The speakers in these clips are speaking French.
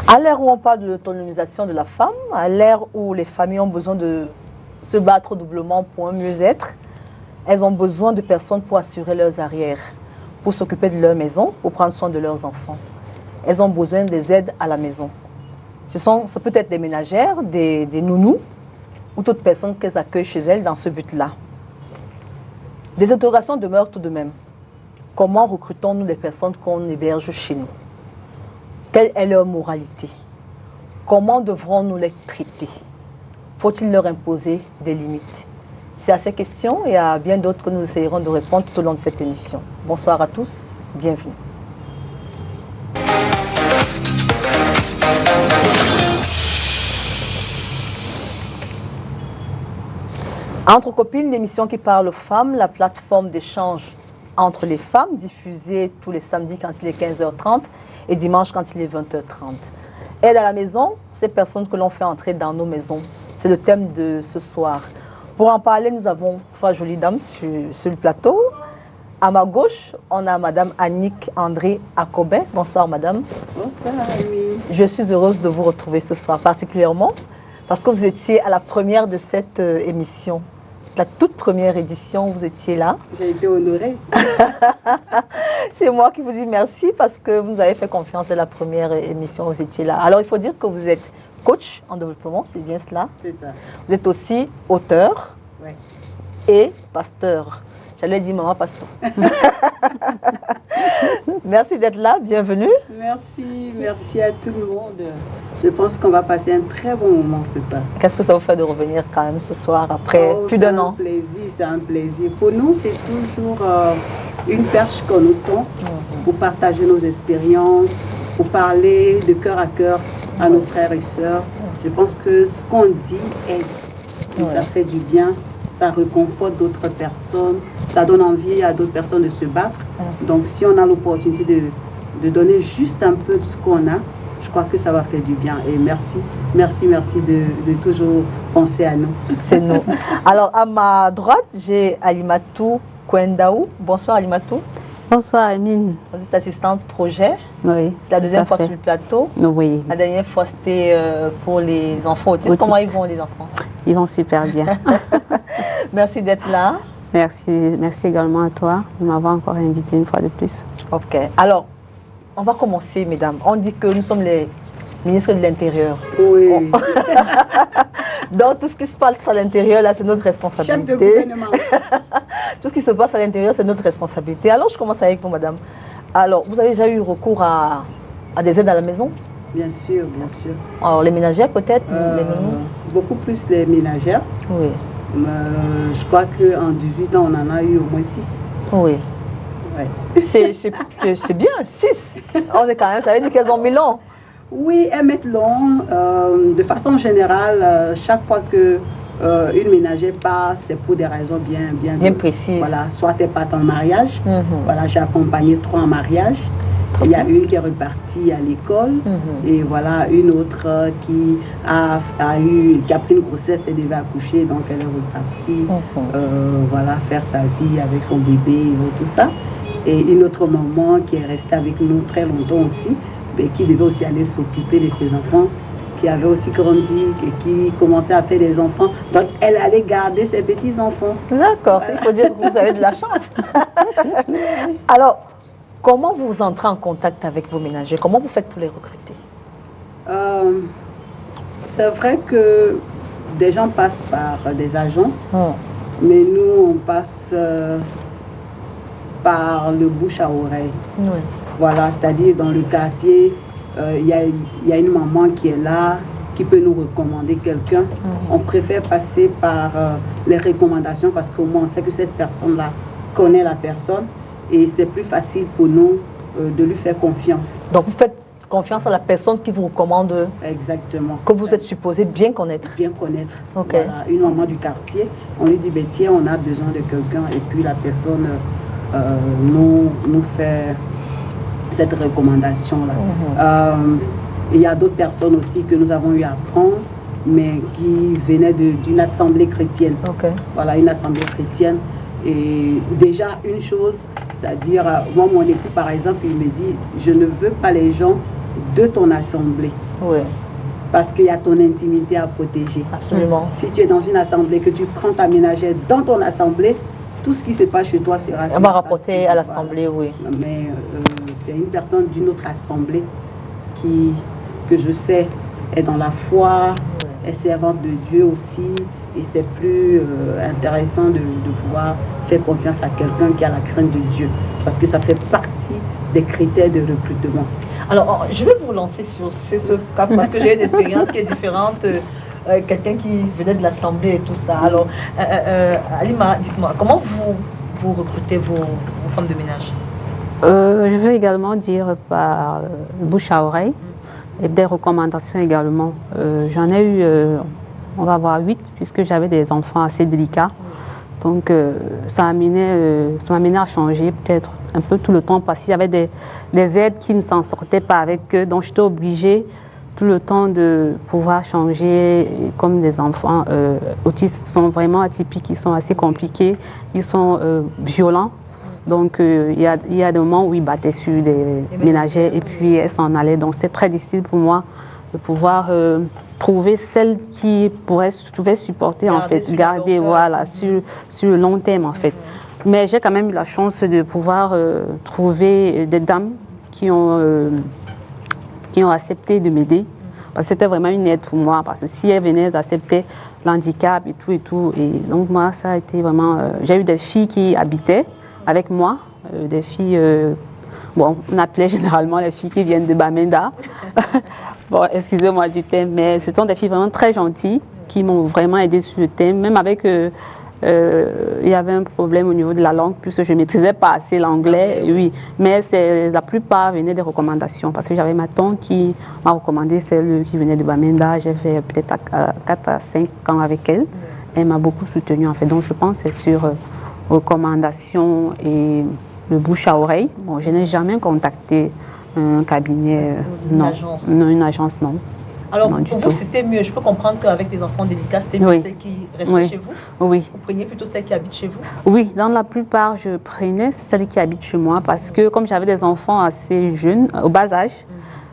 À l'ère où on parle de l'autonomisation de la femme, à l'ère où les familles ont besoin de se battre doublement pour un mieux-être, elles ont besoin de personnes pour assurer leurs arrières, pour s'occuper de leur maison, pour prendre soin de leurs enfants. Elles ont besoin des aides à la maison. Ça peut être des ménagères, des nounous, ou toute personne qu'elles accueillent chez elles dans ce but-là. Des interrogations demeurent tout de même. Comment recrutons-nous des personnes qu'on héberge chez nous? Quelle est leur moralité? Comment devrons-nous les traiter? Faut-il leur imposer des limites? C'est à ces questions et à bien d'autres que nous essayerons de répondre tout au long de cette émission. Bonsoir à tous, bienvenue. Entre copines, l'émission qui parle aux femmes, la plateforme d'échange entre les femmes, diffusée tous les samedis quand il est 15h30 et dimanche quand il est 20h30. Aide à la maison, ces personnes que l'on fait entrer dans nos maisons. C'est le thème de ce soir. Pour en parler, nous avons trois jolies dames sur le plateau. À ma gauche, on a Madame Annick André Akobé. Bonsoir Madame. Bonsoir Amy. Je suis heureuse de vous retrouver ce soir, particulièrement parce que vous étiez à la première de cette émission. La toute première édition, vous étiez là. J'ai été honorée. C'est moi qui vous dis merci parce que vous nous avez fait confiance dès la première émission, vous étiez là. Alors, il faut dire que vous êtes coach en développement, c'est bien cela. C'est ça. Vous êtes aussi auteur et pasteur. J'allais dire maman pasteur. Merci d'être là, bienvenue. Merci à tout le monde. Je pense qu'on va passer un très bon moment ce soir. Qu'est-ce que ça vous fait de revenir quand même ce soir après plus d'un an? C'est un plaisir. Pour nous, c'est toujours une perche qu'on nous tend pour partager nos expériences, pour parler de cœur à cœur à nos frères et sœurs. Je pense que ce qu'on dit aide. Et ça fait du bien, ça réconforte d'autres personnes, ça donne envie à d'autres personnes de se battre. Donc si on a l'opportunité de donner juste un peu de ce qu'on a, je crois que ça va faire du bien. Et merci de toujours penser à nous. C'est nous. Alors à ma droite, j'ai Alimatou Kwendaou. Bonsoir Alimatou. Bonsoir Amine. Vous êtes assistante projet. Oui. C'est la deuxième fois sur le plateau. Oui. La dernière fois, c'était pour les enfants autistes. Comment ils vont les enfants? Ils vont super bien. Merci d'être là. Merci également à toi de m'avoir encore invité une fois de plus. Ok. Alors, on va commencer, mesdames. On dit que nous sommes les ministres de l'Intérieur. Oui. Donc, tout ce qui se passe à l'intérieur, là, c'est notre responsabilité. Chef de gouvernement. Tout ce qui se passe à l'intérieur, c'est notre responsabilité. Alors, je commence avec vous, madame. Alors, vous avez déjà eu recours à des aides à la maison? Bien sûr, bien sûr. Alors, les ménagères, peut-être les nounous? Beaucoup plus les ménagères. Oui. Je crois qu'en 18 ans, on en a eu au moins 6. Oui. Ouais. C'est bien, 6. On est quand même, ça veut dire qu'elles ont 1000 ans. Oui, elles mettent long. De façon générale, chaque fois que une ménagère passe, c'est pour des raisons bien précises. Voilà, soit elle part en mariage. Voilà, j'ai accompagné 3 en mariage. Il y a une qui est repartie à l'école et voilà une autre qui a pris une grossesse et devait accoucher, donc elle est repartie voilà, faire sa vie avec son bébé et tout ça. Et une autre maman qui est restée avec nous très longtemps aussi, mais qui devait aussi aller s'occuper de ses enfants, qui avait aussi grandi, qui commençait à faire des enfants. Donc elle allait garder ses petits-enfants. D'accord, il faut dire que vous avez de la chance. Alors, comment vous entrez en contact avec vos ménagers? Comment vous faites pour les recruter? C'est vrai que des gens passent par des agences, mais nous, on passe par le bouche à oreille. Oui. Voilà, c'est-à-dire dans le quartier, il y a une maman qui est là, qui peut nous recommander quelqu'un. On préfère passer par les recommandations parce qu'au moins on sait que cette personne-là connaît la personne. Et c'est plus facile pour nous de lui faire confiance. Donc, vous faites confiance à la personne qui vous recommande. Exactement. Que vous êtes supposé bien connaître. Bien connaître. Okay. Voilà, une maman du quartier, on lui dit, ben, tiens, on a besoin de quelqu'un. Et puis la personne nous fait cette recommandation-là. Il y a d'autres personnes aussi que nous avons eu à prendre, mais qui venaient d'une assemblée chrétienne. Okay. Voilà, une assemblée chrétienne. Et déjà, une chose, c'est-à-dire, moi, mon époux, par exemple, il me dit, je ne veux pas les gens de ton assemblée. Oui. Parce qu'il y a ton intimité à protéger. Absolument. Si tu es dans une assemblée, que tu prends ta ménagère dans ton assemblée, tout ce qui se passe chez toi sera... On va rapporter à l'assemblée, oui. Mais c'est une personne d'une autre assemblée que je sais est dans la foi, est servante de Dieu aussi. Et c'est plus intéressant de pouvoir faire confiance à quelqu'un qui a la crainte de Dieu. Parce que ça fait partie des critères de recrutement. Alors, je vais vous lancer sur ce cas parce que j'ai une expérience qui est différente. Quelqu'un qui venait de l'Assemblée et tout ça. Alors, Halima, dites-moi, comment vous recrutez vos femmes de ménage? Je veux également dire par bouche à oreille et des recommandations également. J'en ai eu, on va avoir 8, puisque j'avais des enfants assez délicats. Donc, ça m'amenait à changer peut-être un peu tout le temps parce qu'il y avait des aides qui ne s'en sortaient pas avec eux. Donc, j'étais obligée tout le temps de pouvoir changer. Comme des enfants autistes sont vraiment atypiques, ils sont assez compliqués, ils sont violents. Donc, il y a des moments où ils battaient sur des ménagères et puis elles s'en allaient. Donc, c'était très difficile pour moi de pouvoir trouver celle qui pouvait supporter, en fait, garder voilà, sur le long terme, en fait. Mais j'ai quand même eu la chance de pouvoir trouver des dames qui ont accepté de m'aider. Parce que c'était vraiment une aide pour moi. Parce que si elles venaient, elles acceptaient l'handicap et tout et tout. Et donc, moi, ça a été vraiment... j'ai eu des filles qui habitaient avec moi, des filles... bon, on appelait généralement les filles qui viennent de Bamenda. Bon, excusez-moi du thème, mais ce sont des filles vraiment très gentilles qui m'ont vraiment aidée sur le thème. Même avec... il y avait un problème au niveau de la langue, puisque je ne maîtrisais pas assez l'anglais, oui. Mais la plupart venaient des recommandations, parce que j'avais ma tante qui m'a recommandé celle qui venait de Bamenda. J'ai fait peut-être 4 à 5 ans avec elle. Elle m'a beaucoup soutenue, en fait. Donc, je pense que c'est sur recommandation et le bouche à oreille. Bon, je n'ai jamais contacté un cabinet, non. Agence. Non, une agence, non. Alors, non, pour vous, c'était mieux. Je peux comprendre qu'avec des enfants délicats, c'était mieux celles qui restaient chez vous? Oui. Vous preniez plutôt celles qui habitent chez vous? Oui, dans la plupart, je prenais celles qui habitent chez moi parce que comme j'avais des enfants assez jeunes, au bas âge,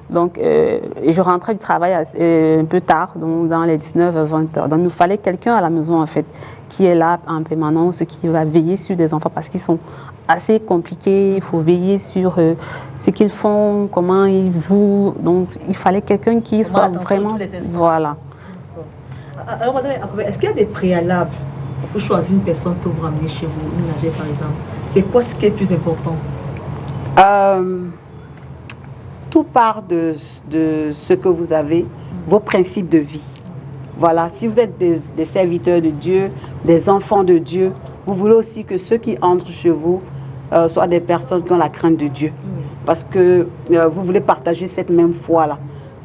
donc, et je rentrais du travail un peu tard, donc dans les 19-20 heures. Donc, il nous fallait quelqu'un à la maison, en fait, qui est là en permanence, qui va veiller sur des enfants parce qu'ils sont assez compliqués. Il faut veiller sur ce qu'ils font, comment ils jouent. Donc, il fallait quelqu'un qui soit vraiment... Voilà. Alors, madame, est-ce qu'il y a des préalables pour choisir une personne que vous ramenez chez vous, une ménagère par exemple? C'est quoi ce qui est le plus important? Tout part de ce que vous avez, vos principes de vie. Voilà, si vous êtes des serviteurs de Dieu, des enfants de Dieu, vous voulez aussi que ceux qui entrent chez vous soient des personnes qui ont la crainte de Dieu. Parce que vous voulez partager cette même foi-là.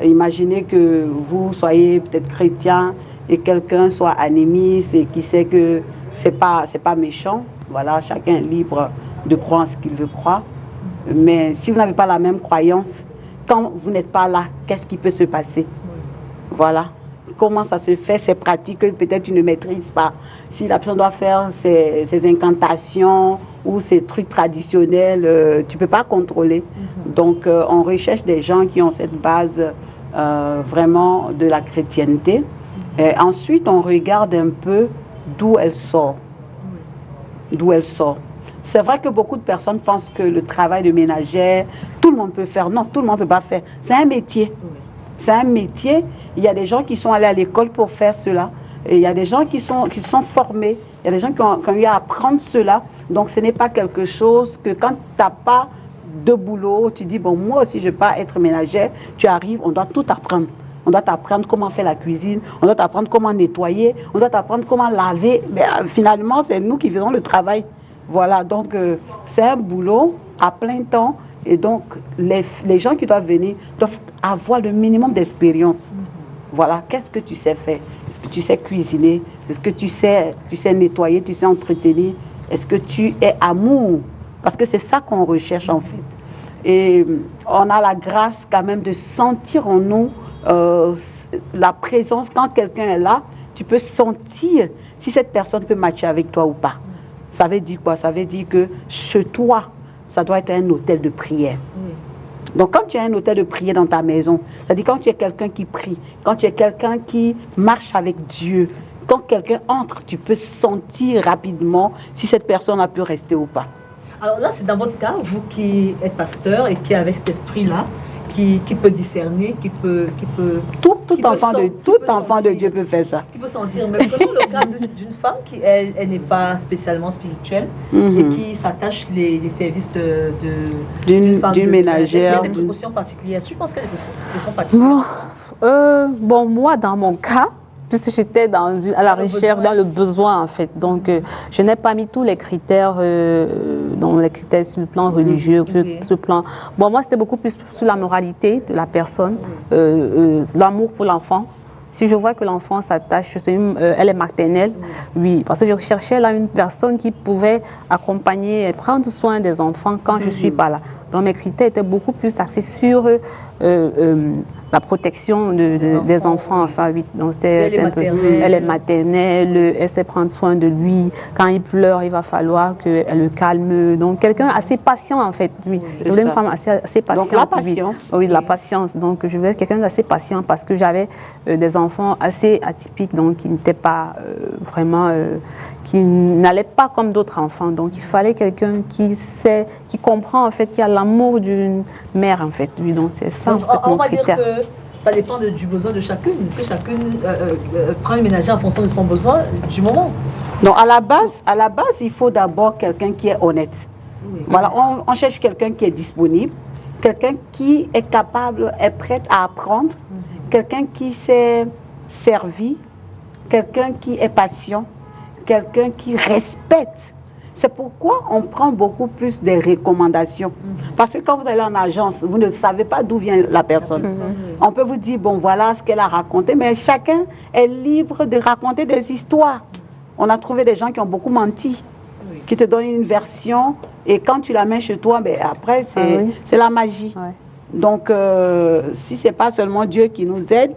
Imaginez que vous soyez peut-être chrétien et quelqu'un soit animiste et qui sait que c'est pas méchant. Voilà, chacun est libre de croire en ce qu'il veut croire. Mais si vous n'avez pas la même croyance, quand vous n'êtes pas là, qu'est-ce qui peut se passer? Voilà. Comment ça se fait, ces pratiques que peut-être tu ne maîtrises pas. Si la personne doit faire ses incantations ou ces trucs traditionnels, tu ne peux pas contrôler. Donc, on recherche des gens qui ont cette base vraiment de la chrétienté. Et ensuite, on regarde un peu d'où elle sort. D'où elle sort. C'est vrai que beaucoup de personnes pensent que le travail de ménagère, tout le monde peut faire. Non, tout le monde ne peut pas faire. C'est un métier. C'est un métier. Il y a des gens qui sont allés à l'école pour faire cela. Et il y a des gens qui sont formés. Il y a des gens qui ont eu à apprendre cela. Donc, ce n'est pas quelque chose que quand tu n'as pas de boulot, tu dis, bon, moi aussi, je ne vais pas être ménagère. Tu arrives, on doit tout apprendre. On doit t'apprendre comment faire la cuisine. On doit t'apprendre comment nettoyer. On doit t'apprendre comment laver. Mais finalement, c'est nous qui faisons le travail. Voilà, donc c'est un boulot à plein temps. Et donc, les gens qui doivent venir doivent avoir le minimum d'expérience. Voilà, qu'est-ce que tu sais faire? Est-ce que tu sais cuisiner? Est-ce que tu sais nettoyer, tu sais entretenir? Est-ce que tu es amour? Parce que c'est ça qu'on recherche en fait. Et on a la grâce quand même de sentir en nous la présence. Quand quelqu'un est là, tu peux sentir si cette personne peut matcher avec toi ou pas. Ça veut dire quoi? Ça veut dire que chez toi, ça doit être un hôtel de prière. Donc, quand tu as un hôtel de prière dans ta maison, c'est-à-dire quand tu es quelqu'un qui prie, quand tu es quelqu'un qui marche avec Dieu, quand quelqu'un entre, tu peux sentir rapidement si cette personne a pu rester ou pas. Alors là, c'est dans votre cas, vous qui êtes pasteur et qui avez cet esprit-là, qui peut discerner, qui peut Tout enfant de Dieu peut faire ça. Qui peut sentir. Mais prenons le cas d'une femme qui, elle n'est pas spécialement spirituelle et qui s'attache les services d'une ménagère. Est-ce qu'il y a des précautions particulières? Je pense qu'il y a des précautions particulières. Bon, moi, dans mon cas, puisque j'étais à la recherche, dans le besoin en fait. Donc, je n'ai pas mis tous les critères, dans les critères sur le plan religieux, sur le plan... Bon, moi, c'était beaucoup plus sur la moralité de la personne, l'amour pour l'enfant. Si je vois que l'enfant s'attache, elle est maternelle, oui. Parce que je recherchais là une personne qui pouvait accompagner et prendre soin des enfants quand je ne suis pas là. Donc, mes critères étaient beaucoup plus axés sur la protection des enfants. Enfin, oui. Donc, elle est maternelle, elle sait prendre soin de lui. Quand il pleure, il va falloir qu'elle le calme. Donc, quelqu'un assez patient, en fait. Oui. Je voulais une femme assez patiente. Donc, la patience. Oui, de la patience. Donc, je voulais quelqu'un d'assez patient parce que j'avais des enfants assez atypiques, donc qui n'étaient pas vraiment... qui n'allaient pas comme d'autres enfants. Donc, il fallait quelqu'un qui sait, qui comprend, en fait, qui a l'amour d'une mère, en fait. Oui, donc, c'est ça, donc, en fait, on mon va critère. dire que ça dépend du besoin de chacune, que chacune prend une ménagère en fonction de son besoin du moment. Non, à la base, il faut d'abord quelqu'un qui est honnête. Oui. Voilà, on cherche quelqu'un qui est disponible, quelqu'un qui est capable, est prêt à apprendre, quelqu'un qui s'est servi, quelqu'un qui est patient, quelqu'un qui respecte. C'est pourquoi on prend beaucoup plus des recommandations. Parce que quand vous allez en agence, vous ne savez pas d'où vient la personne. On peut vous dire, bon, voilà ce qu'elle a raconté, mais chacun est libre de raconter des histoires. On a trouvé des gens qui ont beaucoup menti, qui te donnent une version, et quand tu la mets chez toi, ben, après, c'est la magie. Ouais. Donc, si ce n'est pas seulement Dieu qui nous aide,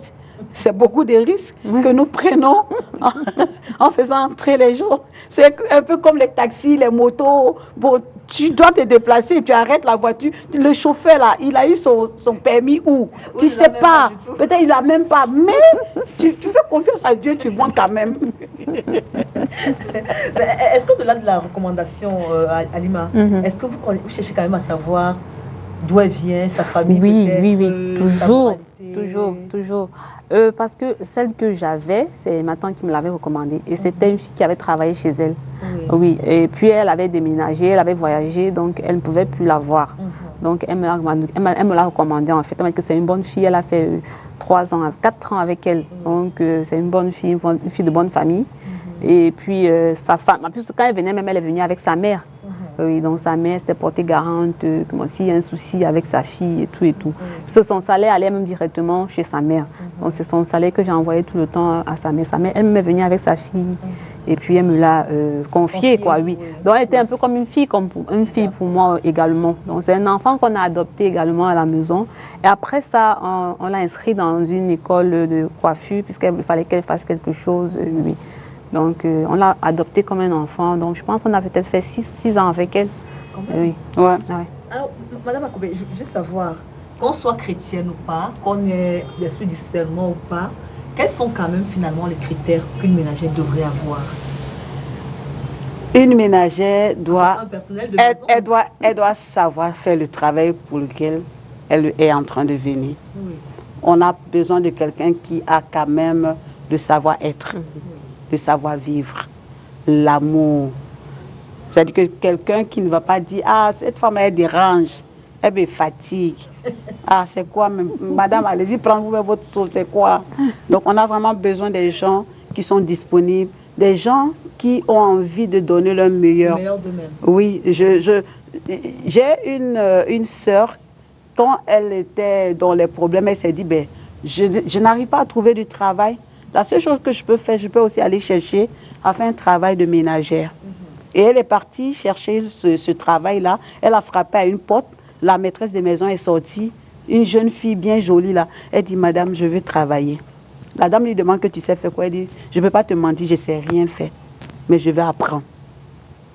c'est beaucoup de risques que nous prenons en faisant entrer les gens. C'est un peu comme les taxis, les motos. Bon, tu dois te déplacer, tu arrêtes la voiture. Le chauffeur, là, il a eu son permis où? Tu ne sais pas. Peut-être il n'a même pas. Mais tu fais confiance à Dieu, tu montes quand même. Est-ce qu'au-delà de la recommandation, Halima, est-ce que vous cherchez quand même à savoir d'où elle vient, sa famille? Oui, toujours. Parce que celle que j'avais, c'est ma tante qui me l'avait recommandée. Et c'était une fille qui avait travaillé chez elle. Oui. Et puis elle avait déménagé, elle avait voyagé, donc elle ne pouvait plus la voir. Donc elle me l'a recommandée en fait. Elle m'a dit que c'est une bonne fille, elle a fait 4 ans avec elle. Donc c'est une bonne fille, une fille de bonne famille. Et puis sa femme, en plus quand elle venait, même elle est venue avec sa mère. Oui, donc sa mère s'était portée garante, comme s'il y a un souci avec sa fille et tout et tout. Parce que son salaire allait même directement chez sa mère. Donc c'est son salaire que j'ai envoyé tout le temps à sa mère. Sa mère, elle m'est venue avec sa fille et puis elle me l'a confiée, quoi, oui. Donc elle était un peu comme une fille pour moi également. Donc c'est un enfant qu'on a adopté également à la maison. Et après ça, on l'a inscrit dans une école de coiffure puisqu'il fallait qu'elle fasse quelque chose, oui. Donc, on l'a adopté comme un enfant. Donc, je pense qu'on a peut-être fait 6 ans avec elle. Oui. Ouais. Alors, Madame Akobe, je veux savoir, qu'on soit chrétienne ou pas, qu'on ait l'esprit du discernement ou pas, quels sont quand même finalement les critères qu'une ménagère devrait avoir? Une ménagère elle doit savoir faire le travail pour lequel elle est en train de venir. Oui. On a besoin de quelqu'un qui a quand même le savoir-être. Le savoir-vivre, l'amour. C'est-à-dire que quelqu'un qui ne va pas dire « Ah, cette femme, elle dérange, elle me fatigue. Ah, c'est quoi même? Madame, allez-y, prendre votre sauce, c'est quoi ?» Donc, on a vraiment besoin des gens qui sont disponibles, des gens qui ont envie de donner leur meilleur. Le meilleur d'eux-mêmes. Oui, j'ai une sœur, quand elle était dans les problèmes, elle s'est dit ben, « Je n'arrive pas à trouver du travail. » La seule chose que je peux faire, je peux aussi aller chercher à faire un travail de ménagère. Et elle est partie chercher ce travail-là. Elle a frappé à une porte. La maîtresse de maison est sortie. Une jeune fille bien jolie là. Elle dit, madame, je veux travailler. La dame lui demande que tu sais faire quoi. Elle dit, je ne peux pas te mentir, je ne sais rien faire. Mais je vais apprendre.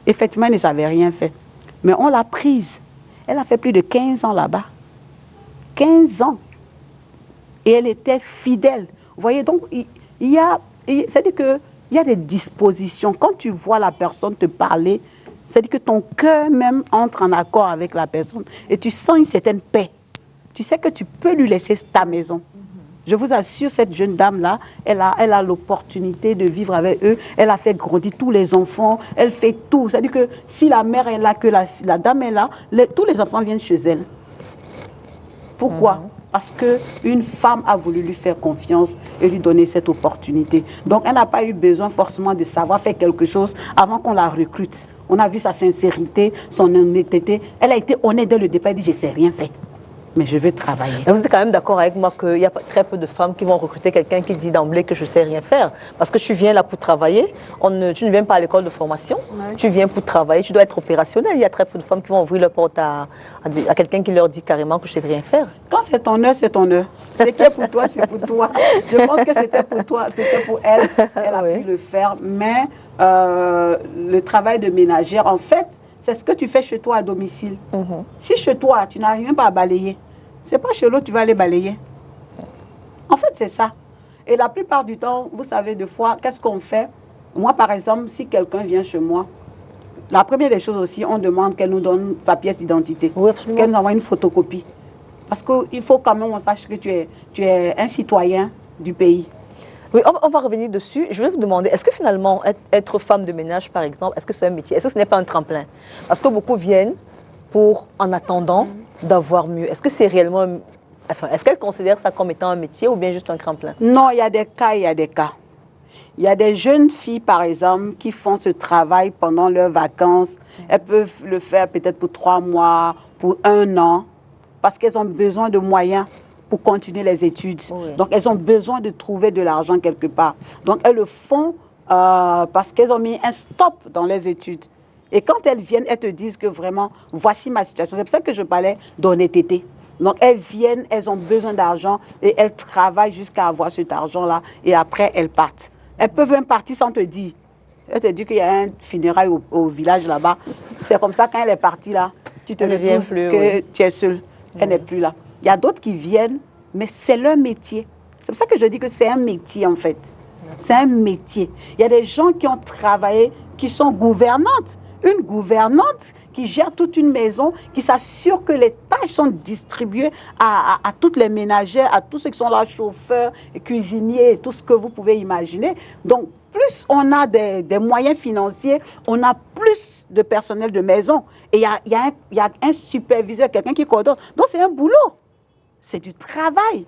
Effectivement, elle ne savait rien faire. Mais on l'a prise. Elle a fait plus de 15 ans là-bas. 15 ans. Et elle était fidèle. Vous voyez, donc, c'est-à-dire qu'il y a des dispositions. Quand tu vois la personne te parler, c'est-à-dire que ton cœur même entre en accord avec la personne et tu sens une certaine paix. Tu sais que tu peux lui laisser ta maison. Je vous assure, cette jeune dame-là, elle a l'opportunité de vivre avec eux. Elle a fait grandir tous les enfants. Elle fait tout. C'est-à-dire que si la mère est là, que la dame est là, tous les enfants viennent chez elle. Pourquoi? Parce qu'une femme a voulu lui faire confiance et lui donner cette opportunité. Donc, elle n'a pas eu besoin forcément de savoir faire quelque chose avant qu'on la recrute. On a vu sa sincérité, son honnêteté. Elle a été honnête dès le départ. Elle dit, je ne sais rien faire, mais je vais travailler. Et vous êtes quand même d'accord avec moi qu'il y a très peu de femmes qui vont recruter quelqu'un qui dit d'emblée que je ne sais rien faire. Parce que tu viens là pour travailler, tu ne viens pas à l'école de formation, tu viens pour travailler, tu dois être opérationnel. Il y a très peu de femmes qui vont ouvrir leur porte à quelqu'un qui leur dit carrément que je ne sais rien faire. Quand c'est ton heure, c'est ton heure. Ce qui est pour toi, c'est pour toi. Je pense que c'était pour toi, c'était pour elle. Elle a pu le faire, mais le travail de ménagère, en fait, c'est ce que tu fais chez toi à domicile. Si chez toi, tu n'arrives même pas à balayer, c'est pas chez l'autre tu vas aller balayer. En fait, c'est ça. Et la plupart du temps, vous savez, des fois, qu'est-ce qu'on fait? Moi, par exemple, si quelqu'un vient chez moi, la première des choses aussi, on demande qu'elle nous donne sa pièce d'identité. Oui, qu'elle nous envoie une photocopie. Parce qu'il faut quand même qu'on sache que tu es un citoyen du pays. Oui, on va revenir dessus. Je vais vous demander, est-ce que finalement, être femme de ménage, par exemple, est-ce que c'est un métier? Est-ce que ce n'est pas un tremplin? Parce que beaucoup viennent en attendant d'avoir mieux. Est-ce que c'est réellement... Enfin, est-ce qu'elles considèrent ça comme étant un métier ou bien juste un tremplin? Non, il y a des cas, il y a des cas. Il y a des jeunes filles, par exemple, qui font ce travail pendant leurs vacances. Elles peuvent le faire peut-être pour 3 mois, pour 1 an, parce qu'elles ont besoin de moyens pour continuer les études. Oui. Donc, elles ont besoin de trouver de l'argent quelque part. Donc, elles le font parce qu'elles ont mis un stop dans les études. Et quand elles viennent, elles te disent que vraiment, voici ma situation. C'est pour ça que je parlais d'honnêteté. Donc, elles viennent, elles ont besoin d'argent et elles travaillent jusqu'à avoir cet argent-là. Et après, elles partent. Elles peuvent même partir sans te dire. Elle te dit qu'il y a un funérail au village là-bas. C'est comme ça, quand elle est partie là, tu te retrouves que tu es seule. Elle n'est plus là. Il y a d'autres qui viennent, mais c'est leur métier. C'est pour ça que je dis que c'est un métier, en fait. C'est un métier. Il y a des gens qui ont travaillé, qui sont gouvernantes. Une gouvernante qui gère toute une maison, qui s'assure que les tâches sont distribuées à toutes les ménagères, à tous ceux qui sont là, chauffeurs, cuisiniers, tout ce que vous pouvez imaginer. Donc, plus on a des moyens financiers, on a plus de personnel de maison. Et il y a un superviseur, quelqu'un qui coordonne. Donc, c'est un boulot. C'est du travail.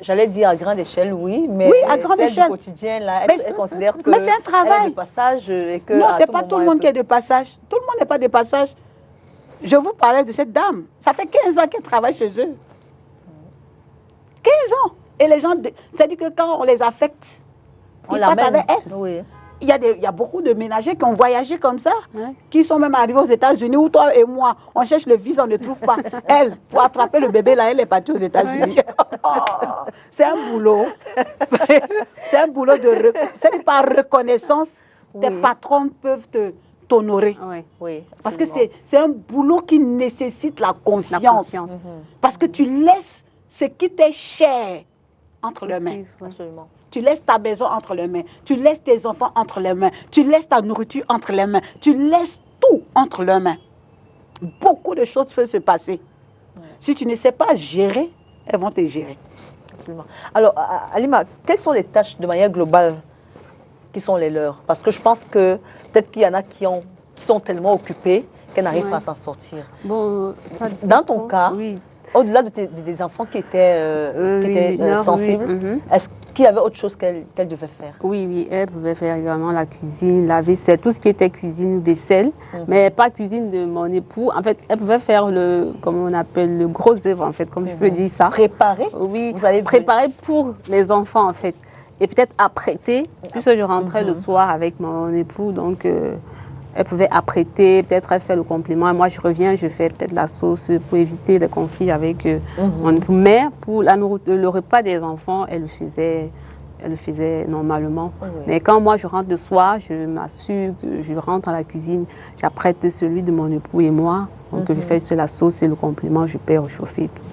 J'allais dire à grande échelle, oui, mais à grande échelle. Du quotidien, là, elle considère que mais c'est un travail. Elle est de passage et que non, ce n'est pas tout le monde qui est de passage. Tout le monde n'est pas de passage. Je vous parlais de cette dame. Ça fait 15 ans qu'elle travaille chez eux. 15 ans. Et les gens, c'est-à-dire que quand on les affecte, ils partent avec elle. Oui. Il y a beaucoup de ménagers qui ont voyagé comme ça, qui sont même arrivés aux États-Unis, où toi et moi, on cherche le visa, on ne trouve pas. Elle, pour attraper le bébé, là, elle est partie aux États-Unis. C'est un boulot. C'est un boulot c'est par reconnaissance, tes patrons peuvent t'honorer. Oui, parce que c'est un boulot qui nécessite la confiance. Parce que tu laisses ce qui t'est cher entre les mains. Absolument. Tu laisses ta maison entre les mains. Tu laisses tes enfants entre les mains. Tu laisses ta nourriture entre les mains. Tu laisses tout entre les mains. Beaucoup de choses peuvent se passer. Si tu ne sais pas gérer, elles vont te gérer. Absolument. Alors, Halima, quelles sont les tâches de manière globale qui sont les leurs? Parce que je pense que peut-être qu'il y en a qui sont tellement occupées qu'elles n'arrivent pas à s'en sortir. Bon, dans ton cas, au-delà des enfants qui étaient sensibles, est-ce qu'il y avait autre chose qu'elle devait faire? Oui, elle pouvait faire également la cuisine, la vaisselle, tout ce qui était cuisine, vaisselle, mais pas cuisine de mon époux. En fait, elle pouvait faire comme on appelle, le gros œuvre, en fait, comme je peux dire ça. Préparer? Oui, vous allez préparer pour les enfants, en fait. Et peut-être apprêter, puisque je rentrais le soir avec mon époux, donc... elle pouvait apprêter, peut-être elle fait le complément. Moi, je reviens, je fais peut-être la sauce pour éviter les conflits avec mon époux. Mais pour le repas des enfants, elle le faisait normalement. Mais quand moi, je rentre le soir, je m'assure que je rentre à la cuisine, j'apprête celui de mon époux et moi. Donc, je fais juste la sauce et le complément, je paie réchauffer et tout.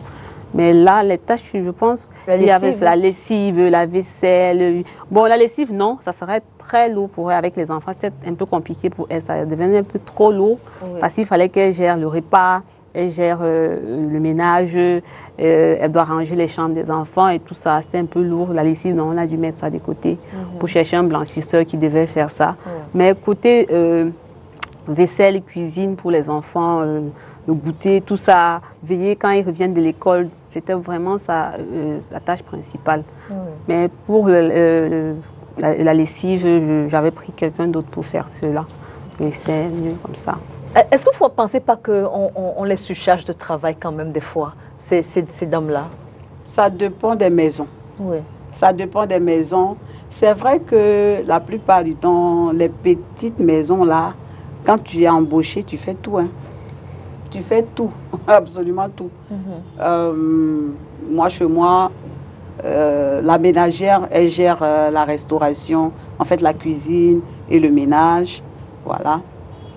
Mais là, les tâches, je pense, il y avait la lessive, la vaisselle. Bon, la lessive, non, ça serait très lourd pour elle avec les enfants. C'était un peu compliqué pour elle, ça devenait un peu trop lourd parce qu'il fallait qu'elle gère le repas, elle gère le ménage, elle doit ranger les chambres des enfants et tout ça. C'était un peu lourd. La lessive, non, on a dû mettre ça de côté pour chercher un blanchisseur qui devait faire ça. Mais côté vaisselle, cuisine pour les enfants, le goûter, tout ça, veiller quand ils reviennent de l'école, c'était vraiment sa tâche principale. Mais pour la lessive, j'avais pris quelqu'un d'autre pour faire cela. Et c'était mieux comme ça. Est-ce que vous ne pensez pas qu'on les surcharge de travail quand même des fois, ces dames-là? Ça dépend des maisons. Oui. Ça dépend des maisons. C'est vrai que la plupart du temps, les petites maisons là, quand tu es embauché, tu fais tout. Hein. Tu fais tout, absolument tout. Moi, chez moi, la ménagère, elle gère la restauration, en fait la cuisine et le ménage. Voilà.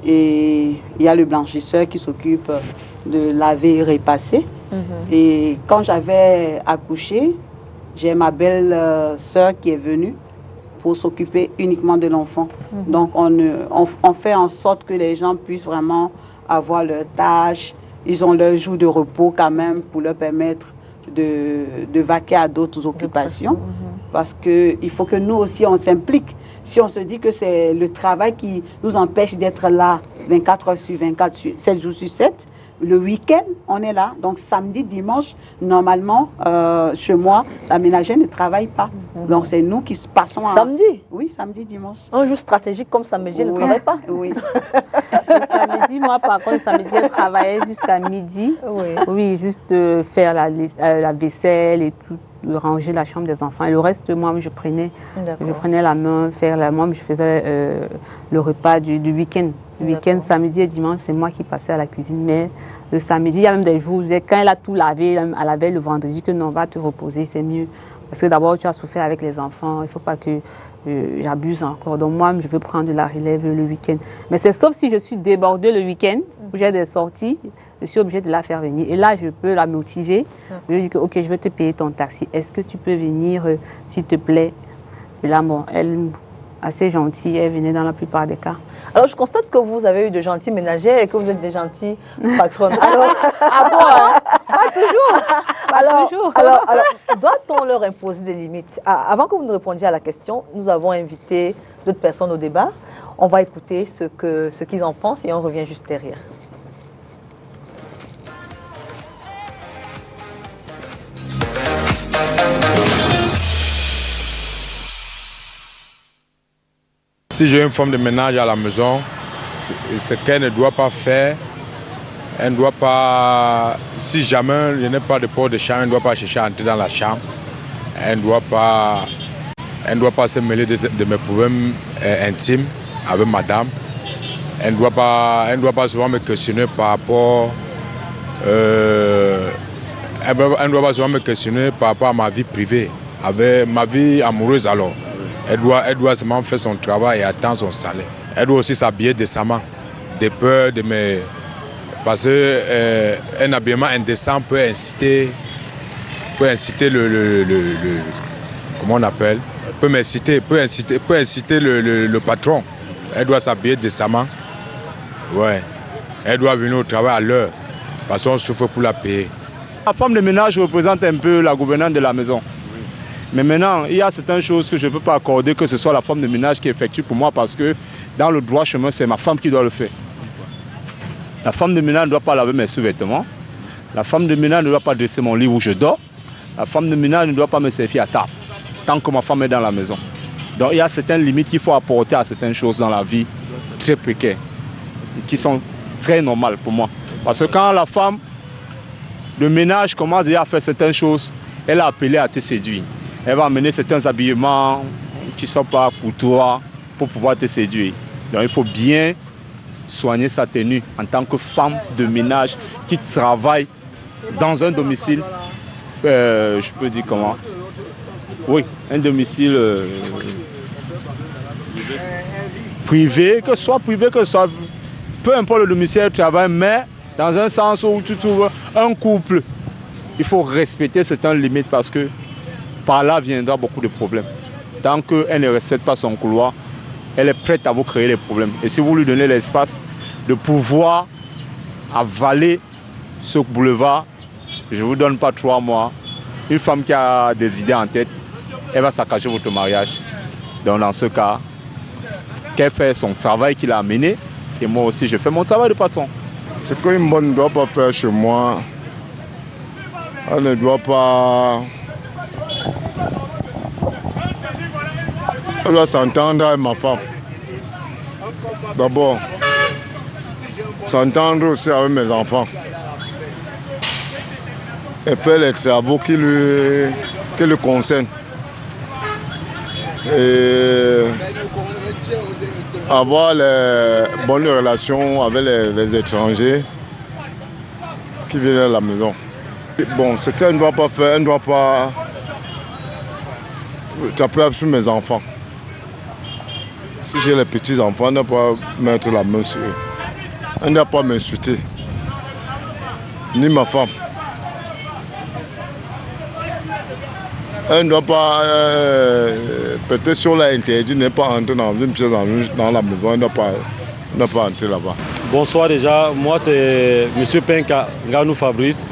Et il y a le blanchisseur qui s'occupe de laver et repasser. Et quand j'avais accouché, j'ai ma belle sœur qui est venue pour s'occuper uniquement de l'enfant. Donc on fait en sorte que les gens puissent vraiment avoir leurs tâches. Ils ont leur jour de repos quand même pour leur permettre de vaquer à d'autres occupations. Parce qu'il faut que nous aussi on s'implique. Si on se dit que c'est le travail qui nous empêche d'être là 24 heures sur 24, 7 jours sur 7, le week-end, on est là. Donc samedi, dimanche, normalement, chez moi, la ménagère ne travaille pas. Donc c'est nous qui passons à... Samedi? Oui, samedi, dimanche. Un jour stratégique comme samedi, ne travaille pas? Oui. Le samedi, moi par contre, le samedi, je travaillais jusqu'à midi. Oui, juste faire la vaisselle et tout. Ranger la chambre des enfants et le reste moi je prenais la main moi je faisais le repas du week-end. Le week-end, samedi et dimanche, c'est moi qui passais à la cuisine. Mais le samedi, il y a même des jours où quand elle a tout lavé, elle lavait le vendredi, que non, va te reposer, c'est mieux. Parce que d'abord, tu as souffert avec les enfants, il ne faut pas que j'abuse encore. Donc moi, je veux prendre de la relève le week-end. Mais c'est sauf si je suis débordée le week-end, où j'ai des sorties, je suis obligée de la faire venir. Et là, je peux la motiver. Je lui dis que, ok, je vais te payer ton taxi. Est-ce que tu peux venir, s'il te plaît? Et là, bon, elle, assez gentille, elle venait dans la plupart des cas. Alors, je constate que vous avez eu de gentilles ménagères et que vous êtes des gentilles patronnes. Alors, Pas toujours. Alors, doit-on leur imposer des limites? Avant que vous ne répondiez à la question, nous avons invité d'autres personnes au débat. On va écouter ce qu'ils en pensent et on revient juste derrière. Si j'ai une femme de ménage à la maison, ce qu'elle ne doit pas faire, elle ne doit pas, si jamais il n'y a pas de porte de chambre, elle ne doit pas chercher à entrer dans la chambre. Elle ne doit pas se mêler de mes problèmes intimes avec madame. Elle ne doit pas souvent me questionner par rapport à ma vie privée, avec ma vie amoureuse alors. Elle doit seulement faire son travail et attendre son salaire. Elle doit aussi s'habiller décemment, de peur de me... Parce qu'un habillement indécent peut inciter comment on appelle? Peut inciter le patron. Elle doit s'habiller décemment. Ouais. Elle doit venir au travail à l'heure. Parce qu'on souffre pour la payer. La femme de ménage représente un peu la gouvernante de la maison. Mais maintenant, il y a certaines choses que je ne peux pas accorder que ce soit la femme de ménage qui effectue pour moi parce que dans le droit chemin, c'est ma femme qui doit le faire. La femme de ménage ne doit pas laver mes sous-vêtements. La femme de ménage ne doit pas dresser mon lit où je dors. La femme de ménage ne doit pas me servir à table tant que ma femme est dans la maison. Donc il y a certaines limites qu'il faut apporter à certaines choses dans la vie très précaires qui sont très normales pour moi. Parce que quand la femme de ménage commence déjà à faire certaines choses, elle est appelée à te séduire. Elle va amener certains habillements qui ne sont pas pour toi, pour pouvoir te séduire. Donc il faut bien soigner sa tenue en tant que femme de ménage qui travaille dans un domicile, je peux dire comment? Oui, un domicile privé, que ce soit privé, que ce soit... Peu importe le domicile de travail, mais dans un sens où tu trouves un couple il faut respecter certaines limites parce que par là viendra beaucoup de problèmes. Tant qu'elle ne respecte pas son couloir, elle est prête à vous créer des problèmes. Et si vous lui donnez l'espace de pouvoir avaler ce boulevard, je ne vous donne pas 3 mois. Une femme qui a des idées en tête, elle va saccager votre mariage. Donc dans ce cas, qu'elle fait son travail qu'il a mené, et moi aussi je fais mon travail de patron. Ce qu'une bonne ne doit pas faire chez moi, elle ne doit pas... Elle doit s'entendre avec ma femme. D'abord, s'entendre aussi avec mes enfants. Et faire les travaux qui le concernent. Et avoir les bonnes relations avec les étrangers qui viennent à la maison. Bon, ce qu'elle ne doit pas faire, elle ne doit pas taper sur mes enfants. Si j'ai les petits-enfants, elle ne doit pas mettre la main sur eux. Elle ne doit pas m'insulter. Ni ma femme. Elle ne doit pas, peut-être si on l'a interdit, ne pas entrer dans une pièce dans la maison, elle ne doit pas entrer là-bas. Bonsoir déjà, moi c'est M. Penka Nganou Fabrice.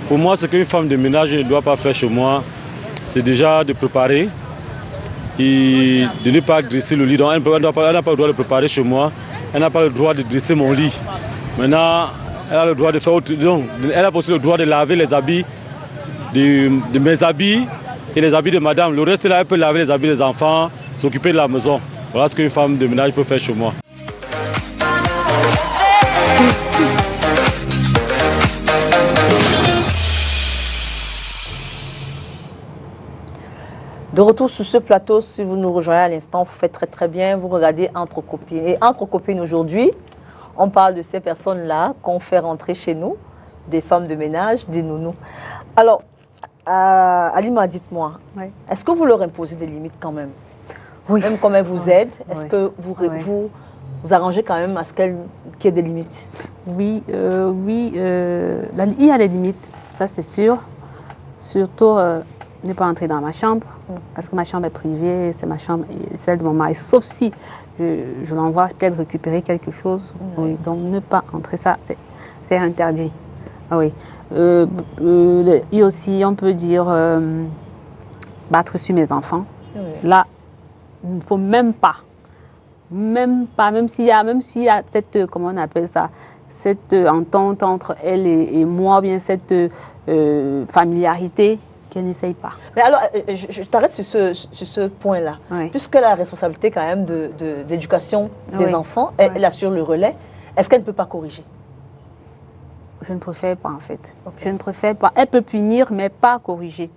Pour moi, ce qu'une femme de ménage ne doit pas faire chez moi, c'est déjà de préparer et de ne pas dresser le lit. Donc, elle n'a pas le droit de préparer chez moi, elle n'a pas le droit de dresser mon lit. Maintenant, elle a le droit de faire autre, donc, elle a aussi le droit de laver les habits de mes habits et les habits de madame. Le reste là, elle peut laver les habits des enfants, s'occuper de la maison. Voilà ce qu'une femme de ménage peut faire chez moi. De retour sur ce plateau, si vous nous rejoignez à l'instant, vous faites très très bien, vous regardez Entre Copines. Et Entre Copines aujourd'hui, on parle de ces personnes-là qu'on fait rentrer chez nous, des femmes de ménage, des nounous. Alors, Alima, dites-moi, Oui. est-ce que vous leur imposez des limites quand même? Oui. Même quand elle vous aide, est-ce Oui. que vous arrangez quand même à ce qu'il y ait des limites? Oui, il y a des limites, ça c'est sûr. Surtout, ne pas entrer dans ma chambre, parce que ma chambre est privée, c'est ma chambre et celle de mon mari. Sauf si je l'envoie peut-être récupérer quelque chose. Oui, donc ne pas entrer, ça c'est interdit. Ah oui. Et aussi, on peut dire battre sur mes enfants. Oui. Là, il ne faut même s'il y a cette, comment on appelle ça, cette entente entre elle et moi, bien cette familiarité, qu'elle n'essaye pas. Mais alors, je t'arrête sur ce point-là. Oui. Puisque la responsabilité quand même d'éducation des Oui. enfants, elle assure le relais, est-ce qu'elle ne peut pas corriger? Je ne préfère pas en fait. Ok. Je ne préfère pas. Elle peut punir, mais pas corriger.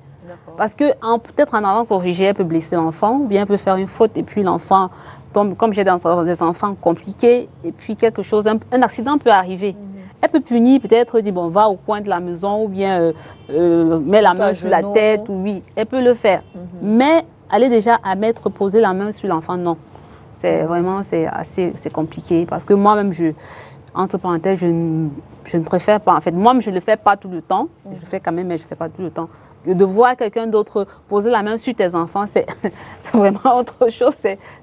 Parce que peut-être en allant corriger, elle peut blesser l'enfant, ou bien elle peut faire une faute et puis l'enfant tombe, comme j'ai des enfants compliqués, et puis quelque chose, un accident peut arriver. Elle peut punir, peut-être dire, bon, va au coin de la maison, ou bien mets la main sur la tête, oui, elle peut le faire. Mais aller déjà à poser la main sur l'enfant, non. C'est vraiment, c'est compliqué, parce que moi-même, entre parenthèses, je ne préfère pas. En fait, moi-même, je ne le fais pas tout le temps. Je le fais quand même, mais je ne le fais pas tout le temps. De voir quelqu'un d'autre poser la main sur tes enfants, c'est vraiment autre chose,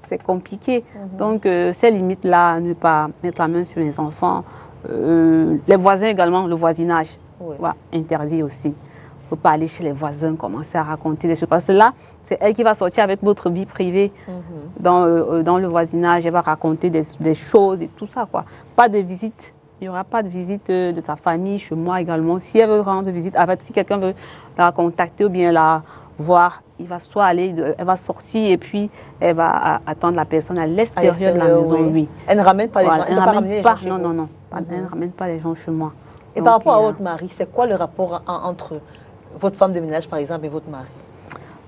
c'est compliqué. Donc, ces limites-là, ne pas mettre la main sur les enfants. Les voisins également, le voisinage, voilà, interdit aussi. Il ne faut pas aller chez les voisins, commencer à raconter des choses. Parce que là, c'est elle qui va sortir avec votre vie privée dans le voisinage. Elle va raconter des choses et tout ça, quoi. Pas de visite. Il n'y aura pas de visite de sa famille chez moi également. Si elle veut rendre visite, en fait, si quelqu'un veut la contacter ou bien la voir, il va elle va sortir et puis elle va attendre la personne à l'extérieur de la maison, oui. Elle ne ramène pas les gens, Elle ne ramène pas, non. Elle ne ramène pas les gens chez moi. Et par rapport à votre mari, c'est quoi le rapport entre votre femme de ménage, par exemple, et votre mari?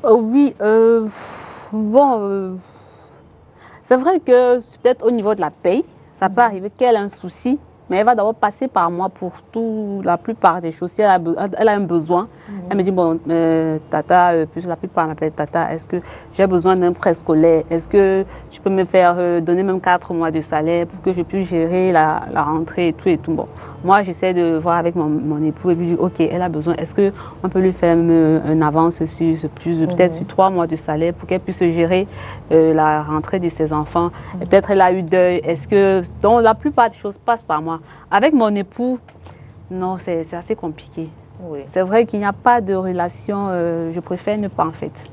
Oui, c'est vrai que peut-être au niveau de la paye, ça peut arriver qu'elle ait un souci mais elle va d'abord passer par moi pour la plupart des choses. Si elle a un besoin, elle me dit, bon, Tata, la plupart m'appellent Tata, est-ce que j'ai besoin d'un préscolaire? Est-ce que tu peux me faire donner même 4 mois de salaire pour que je puisse gérer la rentrée et tout et tout. Bon, moi, j'essaie de voir avec mon époux et lui dire, ok, elle a besoin, est-ce qu'on peut lui faire un avance sur peut-être sur 3 mois de salaire pour qu'elle puisse gérer la rentrée de ses enfants? Peut-être elle a eu deuil. Donc, la plupart des choses passent par moi. Avec mon époux, non, c'est assez compliqué. Oui. C'est vrai qu'il n'y a pas de relation, je préfère ne pas en fait.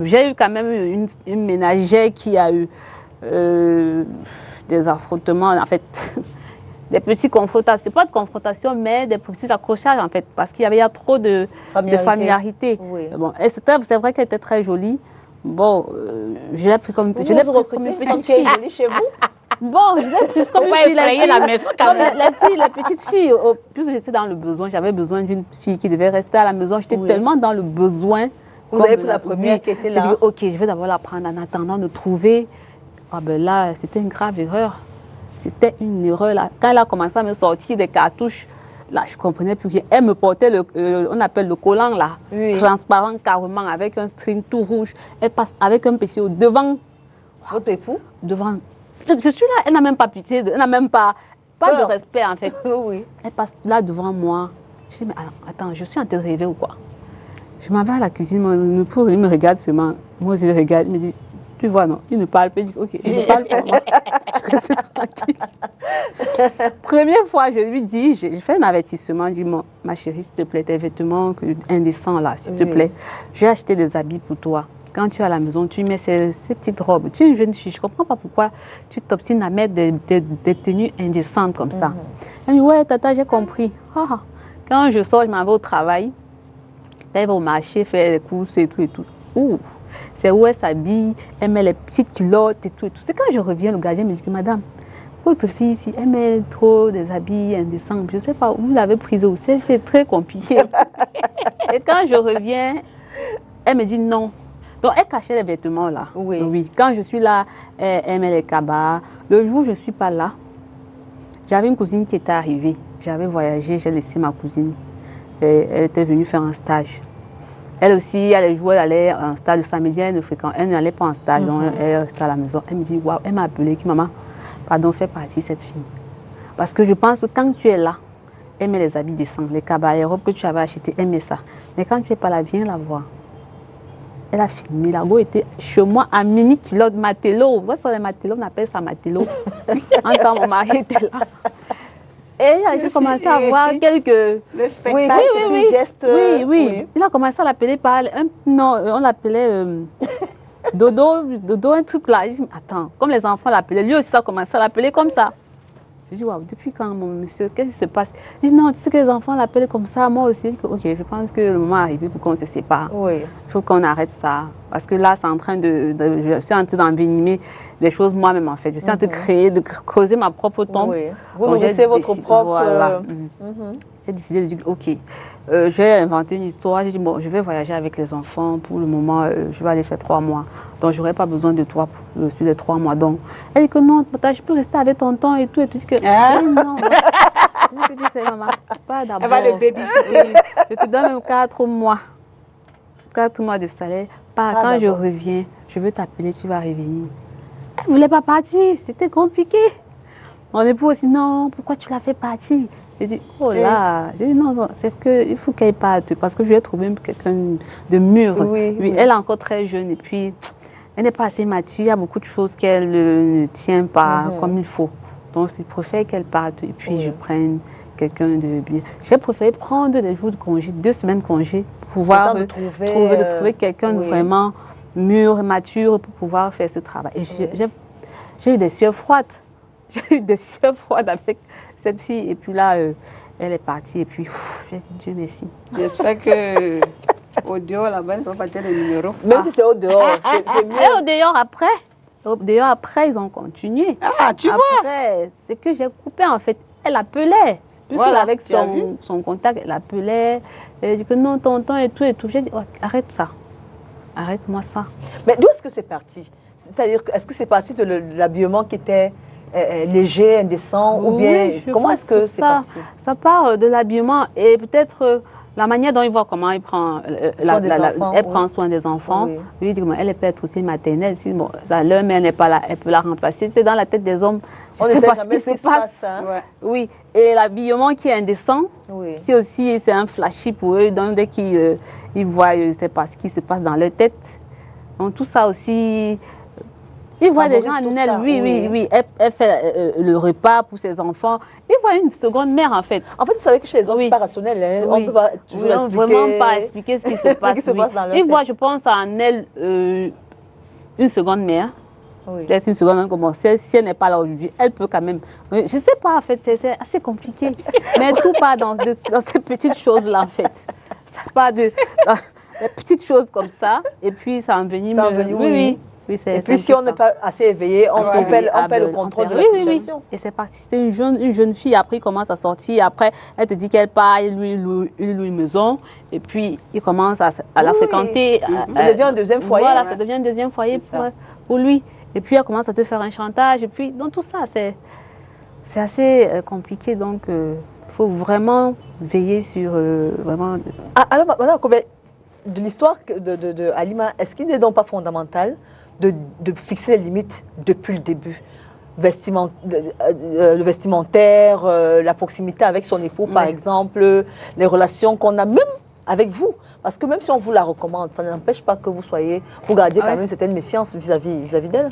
J'ai eu quand même une ménagère qui a eu des affrontements, en fait, des petites confrontations, pas de confrontation, mais des petits accrochages en fait, parce qu'il y avait trop de familiarité. Oui. Bon, c'est vrai qu'elle était très jolie. Bon, je l'ai pris comme une petite fille. Jolie chez vous? Bon, je l'ai prise comme une fille. Les petites filles, plus j'étais dans le besoin, j'avais besoin d'une fille qui devait rester à la maison. J'étais tellement dans le besoin. Vous avez pris la première qui était là? J'ai dit, ok, je vais d'abord la prendre en attendant de trouver. Ah ben là, c'était une grave erreur. C'était une erreur là. Quand elle a commencé à me sortir des cartouches, là, je ne comprenais plus rien. Elle me portait on appelle le collant là, transparent carrément, avec un string tout rouge. Elle passe avec un petit devant. Votre époux? Devant. Je suis là, elle n'a même pas pitié, elle n'a même pas de respect en fait. Oui. Elle passe là devant moi. Je dis, mais attends, je suis en train de rêver ou quoi? Je m'en vais à la cuisine, mon époux, il me regarde seulement. Moi, je le regarde, il me dit, tu vois, non, il ne parle pas. Il dit, ok, il ne parle pas. Moi, je reste tranquille. Première fois, je lui dis, j'ai fait un avertissement, je dis, ma chérie, s'il te plaît, tes vêtements indécents là, s'il te plaît, je vais acheter des habits pour toi. Quand tu es à la maison, tu mets ces petites robes. Tu es une jeune fille, je ne comprends pas pourquoi tu t'obstines à mettre des tenues indécentes comme ça. Elle me dit, ouais, Tata, j'ai compris. Quand je sors, je m'en vais au travail. Elle va au marché faire les courses et tout et tout. C'est où elle s'habille, elle met les petites culottes et tout et tout. C'est quand je reviens, le gardien me dit que madame, votre fille ici, elle met trop des habits indécents. Je ne sais pas où vous l'avez prise où. C'est très compliqué. Et quand je reviens, elle me dit non. Donc elle cachait les vêtements là. Oui. Quand je suis là, elle met les cabas. Le jour où je ne suis pas là, j'avais une cousine qui était arrivée. J'avais voyagé, j'ai laissé ma cousine. Elle était venue faire un stage. Elle aussi, elle jouait, elle allait à un stage le samedi, elle n'allait pas en stage, donc elle restait à la maison. Elle me dit, waouh, elle m'a appelé, maman, pardon, fais partie de cette fille. Parce que je pense que quand tu es là, elle met les habits décents, les cabas, les robes que tu avais achetées, elle met ça. Mais quand tu n'es pas là, viens la voir. Elle a filmé, la go était chez moi à mini culotte matelot. Moi, sur les matelots, on appelle ça matelot. En temps, mon mari était là. Et j'ai commencé à voir quelques gestes. Oui. Il a commencé à l'appeler par on l'appelait Dodo, un truc là. J'ai dit, attends, comme les enfants l'appelaient, lui aussi a commencé à l'appeler comme ça. J'ai dit, waouh, depuis quand, mon monsieur, qu'est-ce qui se passe? J'ai dit, non, tu sais que les enfants l'appellent comme ça, moi aussi. J'ai dit, ok, je pense que le moment est arrivé pour qu'on se sépare. Il faut qu'on arrête ça. Parce que là, c'est en train je suis en train d'envenimer des choses moi-même, en fait. Je suis en train de creuser ma propre tombe. Vous nourrissez votre propre... Voilà. J'ai décidé de dire, ok, j'ai inventé une histoire. J'ai dit, bon, je vais voyager avec les enfants. Pour le moment, je vais aller faire 3 mois. Donc, je n'aurai pas besoin de toi sur les 3 mois. Donc, elle dit que non, je peux rester avec tonton et tout. Et tout. Non, je dis, c'est maman, pas d'abord. Elle va le babysitter. Je te donne 4 mois. 4 mois de salaire. Quand je reviens, je veux t'appeler, tu vas revenir. Elle ne voulait pas partir, c'était compliqué. Mon époux aussi, non, pourquoi tu l'as fait partir? J'ai dit, oh là, j'ai dit non, c'est qu'il faut qu'elle parte parce que je lui ai trouvé quelqu'un de mûr. Oui, elle est encore très jeune et puis elle n'est pas assez mature. Il y a beaucoup de choses qu'elle ne tient pas comme il faut. Donc, je préfère qu'elle parte et puis je prenne quelqu'un de bien. J'ai préféré prendre des jours de congé, 2 semaines de congé, pour pouvoir trouver quelqu'un de vraiment mûr, mature pour pouvoir faire ce travail. Et j'ai eu des sueurs froides. J'ai eu des sueurs froides avec cette fille. Et puis là, elle est partie. Et puis, j'ai dit Dieu merci. J'espère que au dehors, là-bas, elle ne peut pas passer le numéro. Même si c'est au dehors, c'est mieux. Et au dehors après, ils ont continué. Ah, tu vois. Après, c'est que j'ai coupé, en fait. Elle appelait. Avec son contact, elle appelait. Elle dit que non, tonton et tout et tout. J'ai dit, oh, arrête ça. Arrête-moi ça. Mais d'où est-ce que c'est parti? C'est-à-dire, est-ce que c'est parti de l'habillement qui était léger, indécent, ou bien Oui, comment est-ce que c'est ça, parti? ça part de l'habillement et peut-être la manière dont il voit comment il prend, elle prend soin des enfants. Oui. Lui dit, elle peut être aussi maternelle. Si bon, leur mère n'est pas là, elle peut la remplacer. C'est dans la tête des hommes. Je ne sais pas ce qui se passe. Hein? Ouais. Oui, et l'habillement qui est indécent, Oui. qui aussi, c'est un flashy pour eux. Donc, dès qu'ils ils voient, je ne sais pas ce qui se passe dans leur tête. Donc, tout ça aussi... Il voit des gens en elle, oui. Elle fait le repas pour ses enfants. Il voit une seconde mère, en fait. En fait, vous savez que chez les hommes, Oui. c'est pas rationnel. Hein? Oui. On ne peut pas toujours Oui, expliquer. vraiment pas expliquer ce qui se passe. qui se passe dans leur Il tête. voit, je pense, en elle une seconde mère. Oui. Peut-être une seconde mère, comme si elle n'est pas là aujourd'hui, elle peut quand même. Je ne sais pas, en fait, c'est assez compliqué. Mais tout part dans ces petites choses-là, en fait. Ça part de des petites choses comme ça, et puis ça envenime. Oui, et puis si on n'est pas assez éveillé, on perd le contrôle de la situation. Et c'est parti. C'était une jeune fille, après il commence à sortir, après elle te dit qu'elle part, il lui loue une maison, et puis il commence à la fréquenter. Ça devient un deuxième foyer. Voilà, ça devient un deuxième foyer pour lui. Et puis elle commence à te faire un chantage, et puis dans tout ça, c'est assez compliqué, donc il faut vraiment veiller sur vraiment... Alors maintenant, de l'histoire de Halima, est-ce qu'il n'est donc pas fondamental de fixer les limites depuis le début? Le vestimentaire, la proximité avec son époux, par exemple, les relations qu'on a même avec vous. Parce que même si on vous la recommande, ça n'empêche pas que vous gardiez quand même une certaine méfiance vis-à-vis d'elle.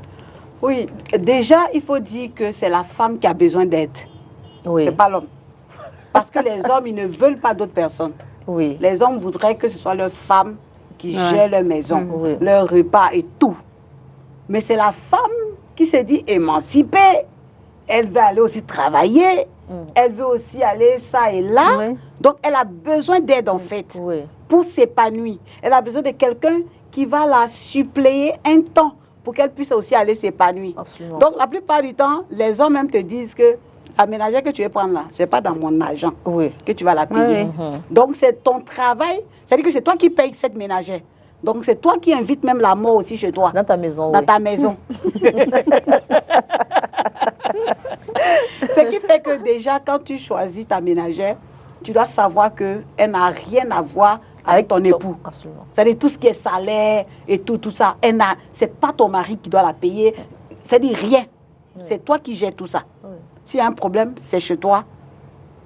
Oui, déjà, il faut dire que c'est la femme qui a besoin d'aide. Oui. C'est pas l'homme. Parce que les hommes, ils ne veulent pas d'autres personnes. Oui. Les hommes voudraient que ce soit leur femme qui gère leur maison, Oui. leur repas et tout. Mais c'est la femme qui se dit émancipée. Elle veut aller aussi travailler. Elle veut aussi aller ça et là. Oui. Donc, elle a besoin d'aide, en fait, Oui. pour s'épanouir. Elle a besoin de quelqu'un qui va la suppléer un temps pour qu'elle puisse aussi aller s'épanouir. Absolument. Donc, la plupart du temps, les hommes même te disent que la ménagère que tu veux prendre là, ce n'est pas dans mon argent que tu vas la payer. Donc, c'est ton travail. C'est-à-dire que c'est toi qui payes cette ménagère. Donc, c'est toi qui invites même la mort aussi chez toi. Dans ta maison, Dans ta maison. Ce qui fait que déjà, quand tu choisis ta ménagère, tu dois savoir qu'elle n'a rien à voir avec ton époux. Absolument. C'est-à-dire tout ce qui est salaire et tout ça. Ce n'est pas ton mari qui doit la payer. C'est-à-dire rien. Oui. C'est toi qui gères tout ça. Oui. S'il y a un problème, c'est chez toi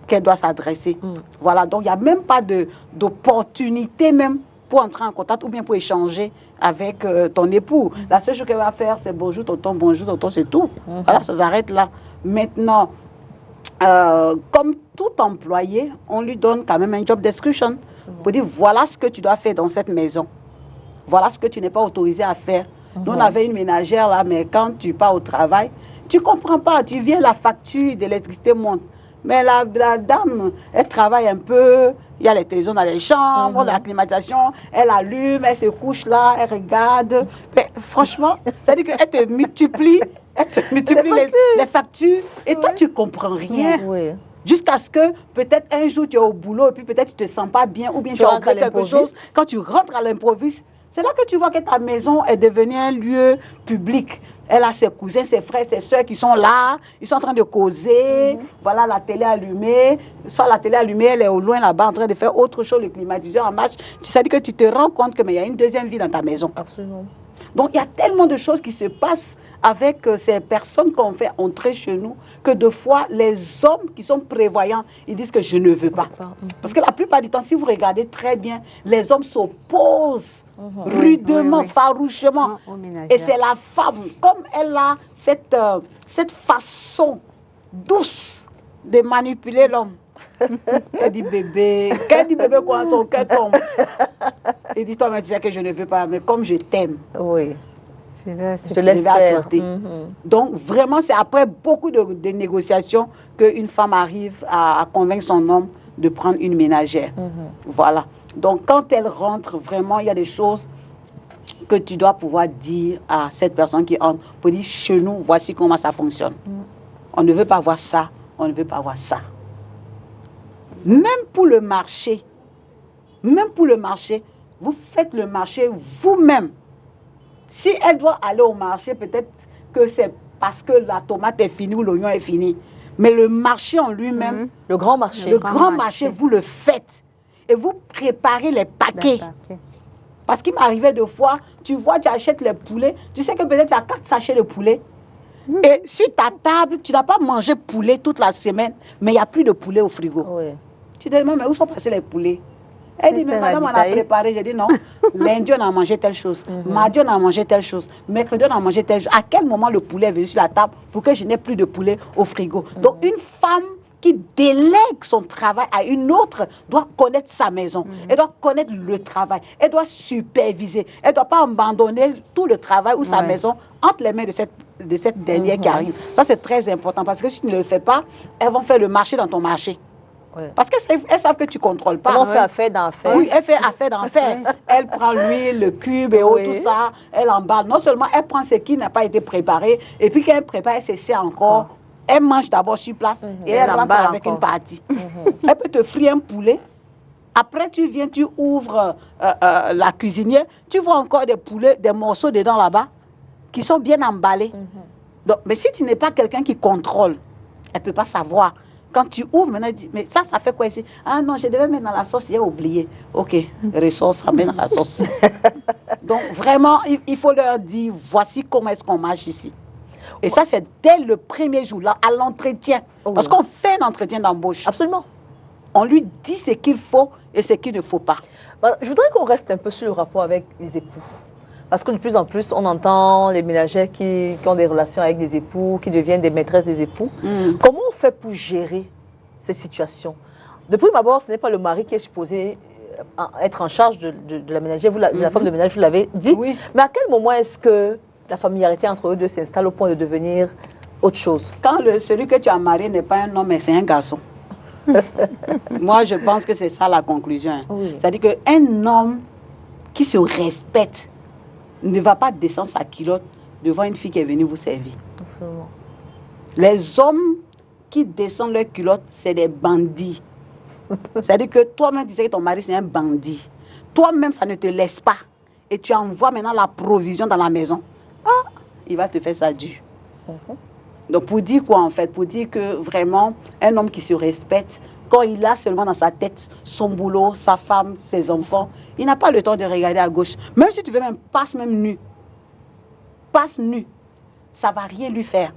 qu'elle doit s'adresser. Voilà, donc il n'y a même pas d'opportunité même pour entrer en contact ou bien pour échanger avec ton époux. La seule chose qu'elle va faire, c'est bonjour tonton, c'est tout. Voilà, ça s'arrête là. Maintenant, comme tout employé, on lui donne quand même un job description pour dire voilà ce que tu dois faire dans cette maison. Voilà ce que tu n'es pas autorisé à faire. Nous, on avait une ménagère là, mais quand tu pars au travail, tu ne comprends pas. Tu viens, la facture d'électricité monte. Mais la dame, elle travaille un peu. Il y a les télévisions dans les chambres, la climatisation. Elle allume, elle se couche là, elle regarde. Mais franchement, c'est-à-dire qu'elle te multiplie, les factures. Et toi, tu ne comprends rien. Oui. Jusqu'à ce que peut-être un jour tu es au boulot et puis peut-être tu ne te sens pas bien ou bien tu as oublié quelque chose. Quand tu rentres à l'improviste, c'est là que tu vois que ta maison est devenue un lieu public. Elle a ses cousins, ses frères, ses soeurs qui sont là. Ils sont en train de causer. Voilà la télé allumée. Soit la télé allumée, elle est au loin là-bas en train de faire autre chose, le climatiseur en marche. Tu sais que tu te rends compte qu'il y a une deuxième vie dans ta maison. Absolument. Donc, il y a tellement de choses qui se passent avec ces personnes qu'on fait entrer chez nous que de fois, les hommes qui sont prévoyants, ils disent que je ne veux pas. Parce que la plupart du temps, si vous regardez très bien, les hommes s'opposent rudement, farouchement. Et c'est la femme, comme elle a cette façon douce de manipuler l'homme. Elle dit bébé, quand elle dit bébé, quoi, son cœur tombe. Il dit, toi, mais tu sais que je ne veux pas, mais comme je t'aime, oui. je laisse faire. Donc, vraiment, c'est après beaucoup de négociations qu'une femme arrive à convaincre son homme de prendre une ménagère. Voilà. Donc, quand elle rentre, vraiment, il y a des choses que tu dois pouvoir dire à cette personne qui entre pour dire, chez nous, voici comment ça fonctionne. On ne veut pas voir ça, on ne veut pas voir ça. Même pour le marché, vous faites le marché vous-même. Si elle doit aller au marché, peut-être que c'est parce que la tomate est finie ou l'oignon est fini. Mais le marché en lui-même, Le grand marché. le grand marché, vous le faites. Et vous préparez les paquets. Parce qu'il m'arrivait de fois, tu vois, tu achètes les poulets, tu sais que peut-être tu as 4 sachets de poulet. Et sur ta table, tu n'as pas mangé poulet toute la semaine, mais il n'y a plus de poulet au frigo. Oui. Tu te demandes, mais où sont passés les poulets? Elle dit, mais madame, on a préparé. J'ai dit, non, lundi, on a mangé telle chose. Mardi, on a mangé telle chose. Mercredi, on a mangé telle chose. À quel moment le poulet est venu sur la table pour que je n'ai plus de poulet au frigo? Donc, une femme qui délègue son travail à une autre doit connaître sa maison. Elle doit connaître le travail. Elle doit superviser. Elle ne doit pas abandonner tout le travail ou sa maison entre les mains de cette dernière qui arrive. Ça, c'est très important parce que si tu ne le fais pas, elles vont faire le marché dans ton marché. Ouais. Parce qu'elles savent que tu ne contrôles pas. Comment faire affaire dans affaire? Oui, elle fait affaire dans affaire. Elle prend l'huile, le cube et tout ça. Elle emballe. Non seulement elle prend ce qui n'a pas été préparé, et puis quand elle prépare, elle s'essaie encore. Elle mange d'abord sur place et elle rentre avec une partie. Elle peut te frire un poulet. Après, tu viens, tu ouvres la cuisinière. Tu vois encore des poulets, des morceaux dedans là-bas qui sont bien emballés. Donc, mais si tu n'es pas quelqu'un qui contrôle, elle ne peut pas savoir. Quand tu ouvres, maintenant, elle dit, mais ça fait quoi ici? Ah non, je devais mettre dans la sauce, j'ai oublié. Ok, ressources, ramène dans la sauce. Donc, vraiment, il faut leur dire, voici comment est-ce qu'on marche ici. Et ça, c'est dès le premier jour, là, à l'entretien. Parce qu'on fait un entretien d'embauche. Absolument. On lui dit ce qu'il faut et ce qu'il ne faut pas. Je voudrais qu'on reste un peu sur le rapport avec les époux. Parce que de plus en plus, on entend les ménagères qui ont des relations avec des époux, qui deviennent des maîtresses des époux. Comment on fait pour gérer cette situation? De prime abord, ce n'est pas le mari qui est supposé être en charge de la ménagère, de la femme de ménage, vous l'avez dit. Oui. Mais à quel moment est-ce que la familiarité entre eux deux s'installe au point de devenir autre chose? Quand celui que tu as marié n'est pas un homme, mais c'est un garçon. Moi, je pense que c'est ça la conclusion. Oui. C'est-à-dire qu'un homme qui se respecte ne va pas descendre sa culotte devant une fille qui est venue vous servir. Absolument. Les hommes qui descendent leur culotte, c'est des bandits. C'est-à-dire que toi-même, tu sais que ton mari, c'est un bandit. Toi-même, ça ne te laisse pas. Et tu envoies maintenant la provision dans la maison. Ah, il va te faire ça dur. Donc, pour dire quoi, en fait? Pour dire que vraiment, un homme qui se respecte, quand il a seulement dans sa tête son boulot, sa femme, ses enfants, il n'a pas le temps de regarder à gauche. Même si tu veux, passe même nu. Passe nu. Ça ne va rien lui faire.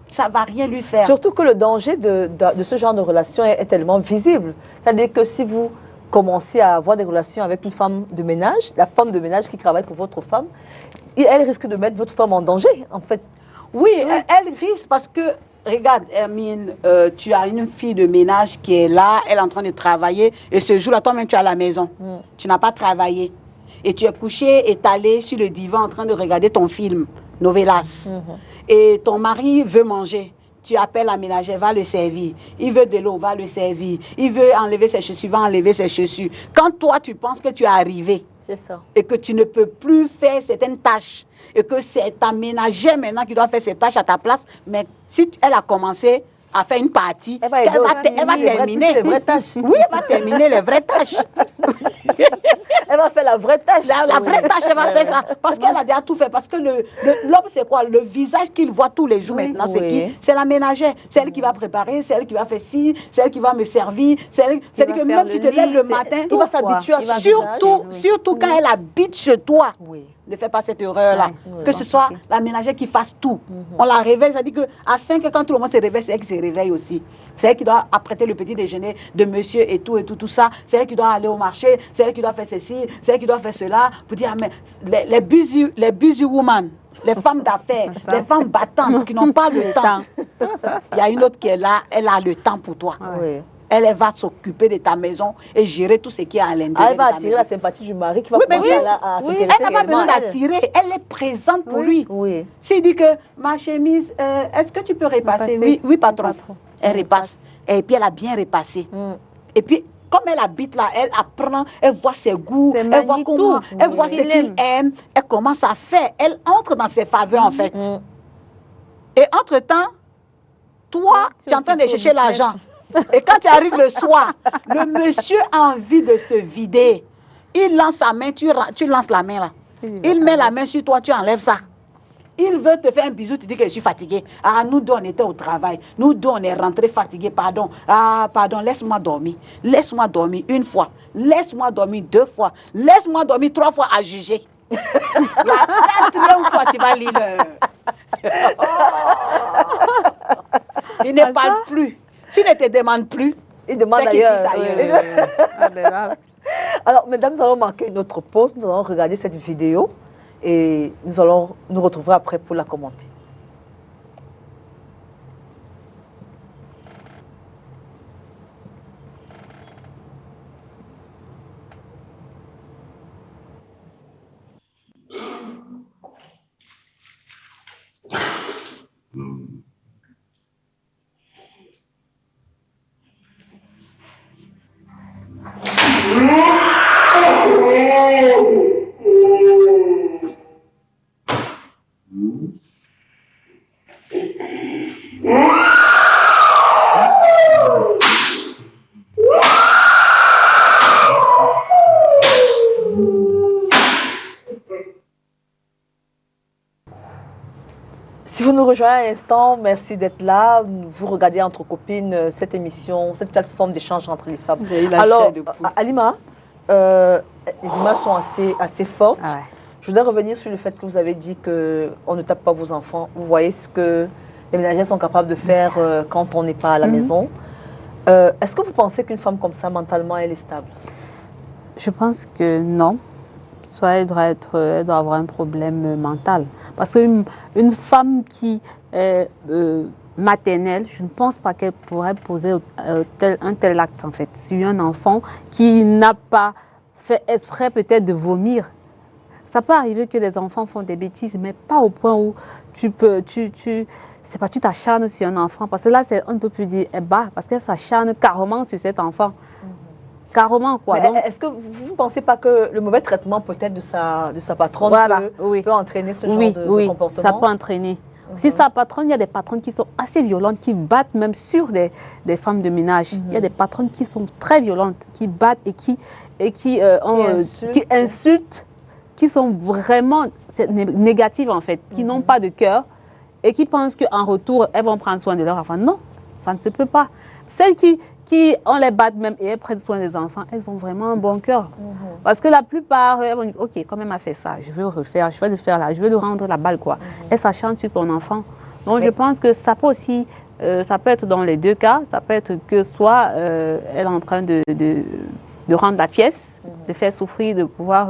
Ça ne va rien lui faire. Surtout que le danger de ce genre de relation est tellement visible. C'est-à-dire que si vous commencez à avoir des relations avec une femme de ménage, la femme de ménage qui travaille pour votre femme, elle risque de mettre votre femme en danger, en fait. Oui, elle risque parce que, regarde, Hermine, tu as une fille de ménage qui est là, elle est en train de travailler, et ce jour-là, toi-même, tu es à la maison. Tu n'as pas travaillé. Et tu es couché, étalé sur le divan en train de regarder ton film, Novelas. Et ton mari veut manger. Tu appelles la ménagère, va le servir. Il veut de l'eau, va le servir. Il veut enlever ses chaussures, va enlever ses chaussures. Quand toi, tu penses que tu es arrivé, c'est ça, et que tu ne peux plus faire certaines tâches, et que c'est ta ménagère maintenant qui doit faire ces tâches à ta place, mais si elle a commencé à faire une partie, elle va terminer les vraies tâches. Oui, elle va terminer les vraies tâches. Elle va faire la vraie tâche. La vraie tâche, elle va faire ça. Parce qu'elle a déjà tout fait. Parce que l'homme, c'est quoi? Le visage qu'il voit tous les jours maintenant, c'est qui? C'est la ménagère. C'est elle qui va préparer, c'est elle qui va faire ci, c'est elle qui va me servir. C'est-à-dire que même tu te lèves le matin, il va s'habituer à ça. Surtout quand elle habite chez toi. Oui. Ne fais pas cette erreur-là. Que ce soit la ménagère qui fasse tout. On la réveille, c'est-à-dire qu'à 5 heures, quand tout le monde se réveille, c'est elle qui se réveille aussi. C'est elle qui doit apprêter le petit déjeuner de monsieur et tout ça. C'est elle qui doit aller au marché, c'est elle qui doit faire ceci, c'est elle qui doit faire cela. Pour dire, mais les busy women, les femmes d'affaires, les femmes battantes qui n'ont pas le temps. Il y a une autre qui est là, elle a le temps pour toi. Oui. Elle va s'occuper de ta maison et gérer tout ce qui est à l'intérieur. Elle va attirer la sympathie du mari qui va commencer à s'intéresser. Elle n'a pas besoin d'attirer, elle est présente pour lui. Oui. S'il dit que ma chemise, est-ce que tu peux repasser? Oui, patron. Elle repasse. Et puis elle a bien repassé. Et puis, comme elle habite là, elle apprend, elle voit ses goûts, elle voit comment, elle voit ce qu'il aime, elle commence à faire. Elle entre dans ses faveurs en fait. Et entre-temps, toi, tu es en train de chercher l'argent. Et quand tu arrives le soir, le monsieur a envie de se vider. Il lance sa main, tu lances la main là. Il met la main sur toi, tu enlèves ça. Il veut te faire un bisou, tu dis que je suis fatiguée. Ah, nous deux, on était au travail. Nous deux, on est rentrés fatigués, pardon. Ah, pardon, laisse-moi dormir. Laisse-moi dormir une fois. Laisse-moi dormir 2 fois. Laisse-moi dormir 3 fois à juger. La 4e fois, tu vas lire le... Il ne parle plus. S'il ne te demande plus, il demande c'est qu'il ailleurs. puisse ailleurs. Alors, mesdames, nous allons marquer une autre pause. Nous allons regarder cette vidéo et nous allons nous retrouver après pour la commenter. Si vous nous rejoignez à l'instant, merci d'être là. Vous regardez Entre Copines, cette émission, cette plateforme d'échange entre les femmes. Alors, Halima, les images sont assez fortes. Ah ouais. Je voudrais revenir sur le fait que vous avez dit qu'on ne tape pas vos enfants. Vous voyez ce que les ménagères sont capables de faire quand on n'est pas à la maison. Est-ce que vous pensez qu'une femme comme ça, mentalement, elle est stable? Je pense que non. Soit elle doit avoir un problème mental. Parce qu'une femme qui est maternelle, je ne pense pas qu'elle pourrait poser un tel acte, en fait, sur un enfant qui n'a pas fait exprès peut-être de vomir. Ça peut arriver que les enfants font des bêtises, mais pas au point où tu t'acharnes sur un enfant. Parce que là, on ne peut plus dire bah, parce qu'elle s'acharne carrément sur cet enfant. Carrément, quoi. Est-ce que vous ne pensez pas que le mauvais traitement peut-être de sa patronne peut entraîner ce genre de comportement? Oui, ça peut entraîner. Si sa patronne, il y a des patronnes qui sont assez violentes, qui battent même sur des femmes de ménage. Il y a des patronnes qui sont très violentes, qui battent et qui insultent, qui sont vraiment négatives en fait, qui n'ont pas de cœur et qui pensent qu'en retour, elles vont prendre soin de leur enfant. Non, ça ne se peut pas. Celles qui on les bat même et elles prennent soin des enfants, elles ont vraiment un bon cœur. Parce que la plupart, elles vont dire, ok, quand même, elle a fait ça, je veux refaire, je vais le faire là, je veux lui rendre la balle, quoi. Elle s'acharne sur ton enfant. Donc, je pense que ça peut aussi, ça peut être dans les 2 cas, ça peut être que soit elle est en train de rendre la pièce, de faire souffrir, de pouvoir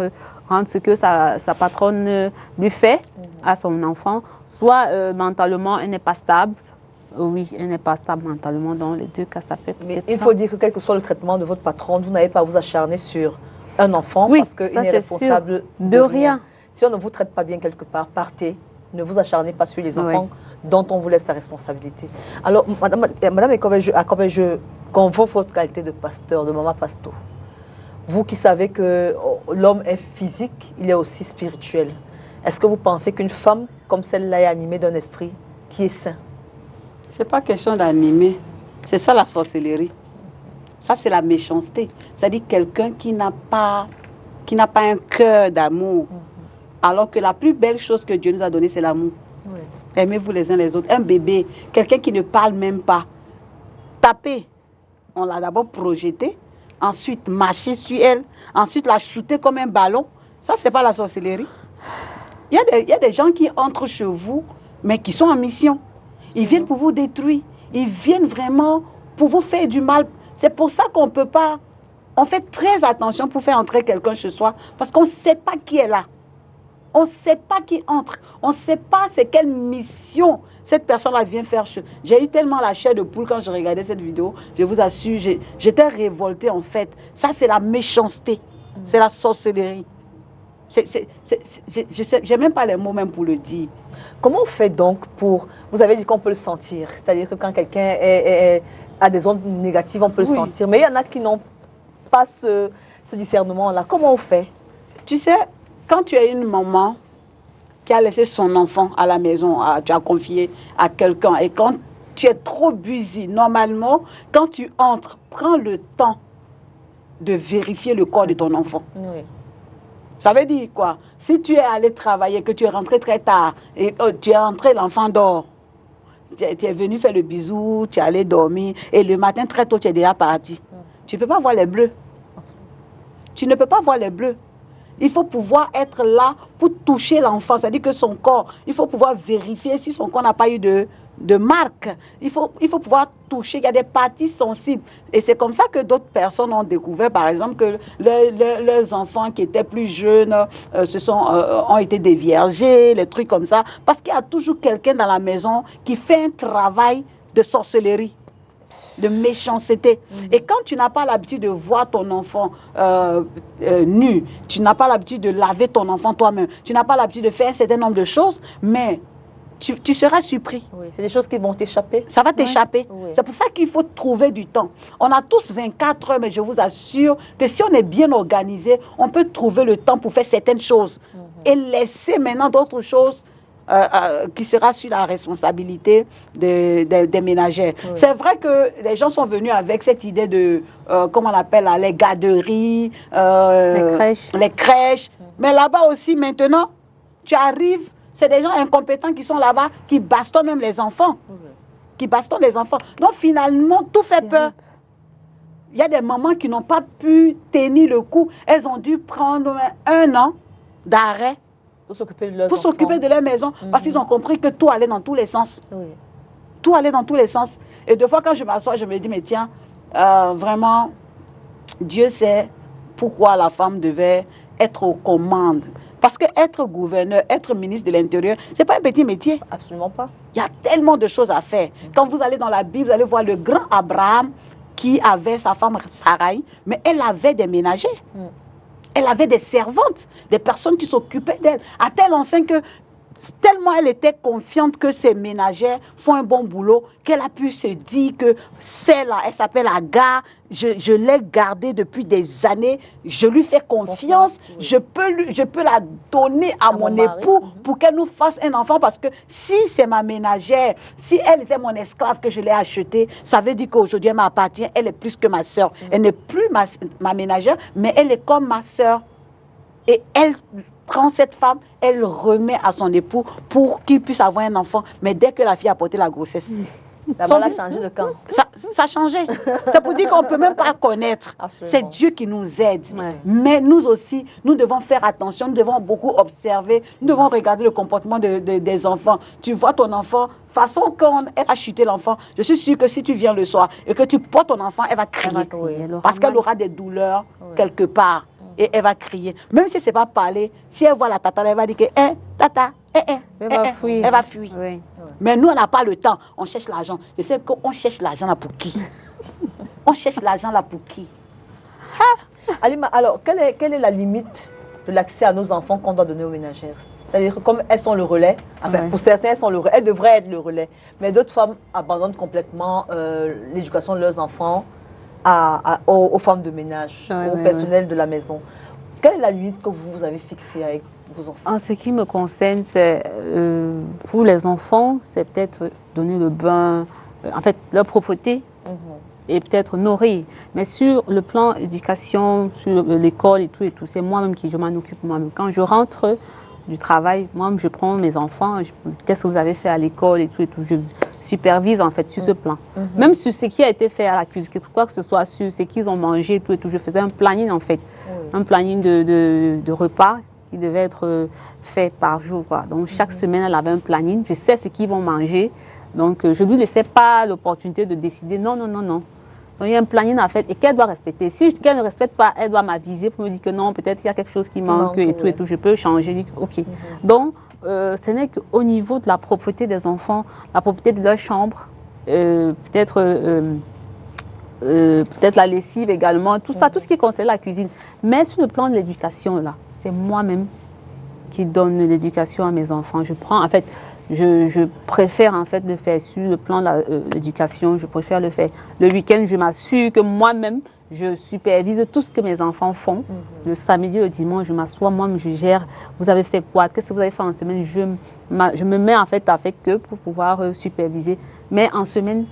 rendre ce que sa patronne lui fait à son enfant, soit mentalement, elle n'est pas stable. Oui, elle n'est pas stable mentalement. Dans les 2 cas, ça peut être. Mais il faut dire que quel que soit le traitement de votre patronne, vous n'avez pas à vous acharner sur un enfant parce qu'il est responsable de rien. Si on ne vous traite pas bien quelque part, partez. Ne vous acharnez pas sur les enfants dont on vous laisse la responsabilité. Alors, Madame Ekobe, je convoque votre qualité de pasteur, de maman pasto. Vous qui savez que l'homme est physique, il est aussi spirituel. Est-ce que vous pensez qu'une femme comme celle-là est animée d'un esprit qui est sain? Ce n'est pas question d'animer. C'est ça la sorcellerie. Ça, c'est la méchanceté. C'est-à-dire quelqu'un qui n'a pas un cœur d'amour. Alors que la plus belle chose que Dieu nous a donnée, c'est l'amour. Oui. Aimez-vous les uns les autres. Un bébé, quelqu'un qui ne parle même pas. Taper. On l'a d'abord projeté. Ensuite, marcher sur elle. Ensuite, la shooter comme un ballon. Ça, ce n'est pas la sorcellerie. Il y a des gens qui entrent chez vous, mais qui sont en mission. Ils viennent pour vous détruire. Ils viennent vraiment pour vous faire du mal. C'est pour ça qu'on ne peut pas... On fait très attention pour faire entrer quelqu'un chez soi parce qu'on ne sait pas qui est là. On ne sait pas qui entre. On ne sait pas c'est quelle mission cette personne-là vient faire. J'ai eu tellement la chair de poule quand je regardais cette vidéo. Je vous assure, j'étais révoltée en fait. Ça, c'est la méchanceté. C'est la sorcellerie. Je n'ai même pas les mots même pour le dire. Comment on fait donc pour... Vous avez dit qu'on peut le sentir, c'est-à-dire que quand quelqu'un a des ondes négatives, on peut le sentir. Mais il y en a qui n'ont pas ce discernement-là. Comment on fait? Tu sais, quand tu es une maman qui a laissé son enfant à la maison, tu as confié à quelqu'un, et quand tu es trop busy, normalement, quand tu entres, prends le temps de vérifier le corps de ton enfant. Oui. Ça veut dire quoi? Si tu es allé travailler, que tu es rentré très tard, et tu es rentré, l'enfant dort. Tu es venu faire le bisou, tu es allé dormir, et le matin très tôt, tu es déjà parti. Tu ne peux pas voir les bleus. Tu ne peux pas voir les bleus. Il faut pouvoir être là pour toucher l'enfant. C'est-à-dire que son corps, il faut pouvoir vérifier si son corps n'a pas eu de marque. Il faut pouvoir toucher. Il y a des parties sensibles. Et c'est comme ça que d'autres personnes ont découvert, par exemple, que leurs enfants qui étaient plus jeunes ont été déviergés, les trucs comme ça. Parce qu'il y a toujours quelqu'un dans la maison qui fait un travail de sorcellerie, de méchanceté. Et quand tu n'as pas l'habitude de voir ton enfant nu, tu n'as pas l'habitude de laver ton enfant toi-même, tu n'as pas l'habitude de faire un certain nombre de choses, mais tu seras surpris. Oui, c'est des choses qui vont t'échapper. Ça va t'échapper. Oui. C'est pour ça qu'il faut trouver du temps. On a tous 24 heures, mais je vous assure que si on est bien organisé, on peut trouver le temps pour faire certaines choses et laisser maintenant d'autres choses qui sera sur la responsabilité des ménagères. Oui. C'est vrai que les gens sont venus avec cette idée de, comment on appelle, là, les garderies, les crèches. Mais là-bas aussi, maintenant, tu arrives, c'est des gens incompétents qui sont là-bas, qui bastonnent même les enfants. Qui bastonnent les enfants. Donc finalement, tout fait peur. Il y a des mamans qui n'ont pas pu tenir le coup. Elles ont dû prendre 1 an d'arrêt pour s'occuper de leurs pour s'occuper de leur maison, parce qu'ils ont compris que tout allait dans tous les sens. Oui. Tout allait dans tous les sens. Et deux fois, quand je m'assois, je me dis, mais tiens, vraiment, Dieu sait pourquoi la femme devait être aux commandes. Parce que être gouverneur, être ministre de l'Intérieur, ce n'est pas un petit métier. Absolument pas. Il y a tellement de choses à faire. Quand vous allez dans la Bible, vous allez voir le grand Abraham qui avait sa femme Sarai, mais elle avait des ménagers. Elle avait des servantes, des personnes qui s'occupaient d'elle, à tel enseigne que tellement elle était confiante que ses ménagères font un bon boulot, qu'elle a pu se dire que celle-là, elle s'appelle Agar, je l'ai gardée depuis des années, je lui fais confiance, oui. je peux la donner à mon époux pour qu'elle nous fasse un enfant, parce que si c'est ma ménagère, si elle était mon esclave que je l'ai achetée, ça veut dire qu'aujourd'hui elle m'appartient, elle est plus que ma soeur. Elle n'est plus ma ménagère, mais elle est comme ma soeur. Et elle prend cette femme, elle remet à son époux pour qu'il puisse avoir un enfant. Mais dès que la fille a porté la grossesse, ça a changé de camp. Ça a changé. C'est pour dire qu'on ne peut même pas connaître. C'est Dieu qui nous aide. Ouais. Mais nous aussi, nous devons faire attention, nous devons beaucoup observer, nous devons regarder le comportement des enfants. Tu vois ton enfant, façon qu'elle a chuté l'enfant, je suis sûre que si tu viens le soir et que tu portes ton enfant, elle va crier. Parce qu'elle aura des douleurs quelque part. Et elle va crier. Même si ce n'est pas parler, si elle voit la tata, elle va dire que tata, elle va fuir. Oui. Mais nous, on n'a pas le temps. On cherche l'argent. Je sais qu'on cherche l'argent là pour qui? On cherche l'argent là pour qui? Halima, alors, quelle est la limite de l'accès à nos enfants qu'on doit donner aux ménagères? C'est-à-dire que comme elles sont le relais, enfin, pour certains, elles sont le relais, elles devraient être le relais. Mais d'autres femmes abandonnent complètement l'éducation de leurs enfants aux femmes de ménage, au personnel de la maison. Quelle est la limite que vous avez fixée avec vos enfants? En ce qui me concerne, c'est pour les enfants, c'est peut-être donner le bain, en fait, leur propreté et peut-être nourrir. Mais sur le plan éducation, sur l'école et tout, c'est moi-même qui je m'en occupe moi-même. Quand je rentre du travail, moi, je prends mes enfants, qu'est-ce que vous avez fait à l'école et tout, je supervise en fait sur ce plan. Même sur ce qui a été fait à la cuisine, quoi que ce soit, sur ce qu'ils ont mangé et tout, je faisais un planning en fait, un planning de repas qui devait être fait par jour, quoi. Donc chaque semaine, elle avait un planning, je sais ce qu'ils vont manger, donc je ne lui laissais pas l'opportunité de décider non. Donc il y a un planning à faire et qu'elle doit respecter. Si elle ne respecte pas, elle doit m'aviser pour me dire que non, peut-être qu'il y a quelque chose qui manque et tout, je peux changer. Ok. Donc, ce n'est qu'au niveau de la propreté des enfants, la propreté de leur chambre, peut-être la lessive également, tout ça, tout ce qui concerne la cuisine. Mais sur le plan de l'éducation, là, c'est moi-même qui donne l'éducation à mes enfants. Je préfère en fait le faire sur le plan de l'éducation, je préfère le faire. Le week-end, je m'assure que moi-même, je supervise tout ce que mes enfants font. Le samedi, le dimanche, je m'assois, moi-même, je gère. Vous avez fait quoi? Qu'est-ce que vous avez fait en semaine? Je me mets en fait avec eux pour pouvoir superviser. Mais en semaine,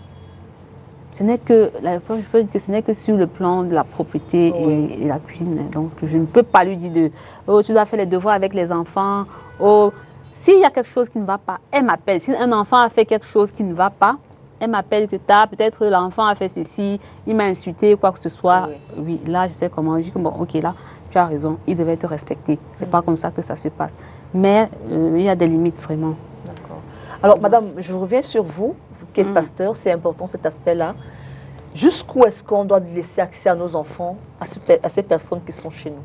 ce n'est que, je peux dire que ce n'est que sur le plan de la propreté et la cuisine. Donc, je ne peux pas lui dire oh, tu dois faire les devoirs avec les enfants. Oh, s'il y a quelque chose qui ne va pas, elle m'appelle. Si un enfant a fait quelque chose qui ne va pas, elle m'appelle que peut-être l'enfant a fait ceci, il m'a insulté, quoi que ce soit. Oui, là, je sais comment. Je dis que bon, ok, là, tu as raison, il devait te respecter. C'est pas comme ça que ça se passe. Mais il y a des limites, vraiment. D'accord. Alors, madame, je reviens sur vous qui êtes pasteur, c'est important cet aspect-là. Jusqu'où est-ce qu'on doit laisser accès à nos enfants, à ces personnes qui sont chez nous?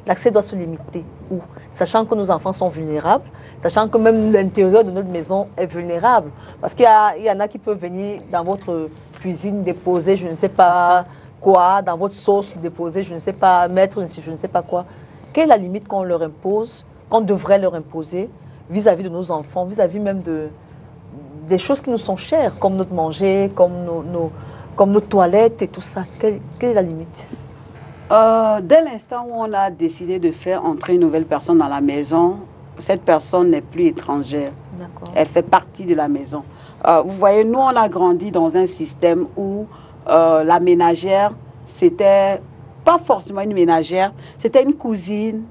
L'accès doit se limiter où? Sachant que nos enfants sont vulnérables, sachant que même l'intérieur de notre maison est vulnérable. Parce qu'il y en a qui peuvent venir dans votre cuisine déposer, je ne sais pas quoi, dans votre sauce déposer, je ne sais pas, mettre je ne sais pas quoi. Quelle est la limite qu'on leur impose, qu'on devrait leur imposer vis-à-vis de nos enfants, vis-à-vis même des choses qui nous sont chères, comme notre manger, comme nos toilettes et tout ça? Quelle est la limite? Dès l'instant où on a décidé de faire entrer une nouvelle personne dans la maison, cette personne n'est plus étrangère. Elle fait partie de la maison. Vous voyez, nous, on a grandi dans un système où la ménagère, c'était pas forcément une ménagère, c'était une cousine,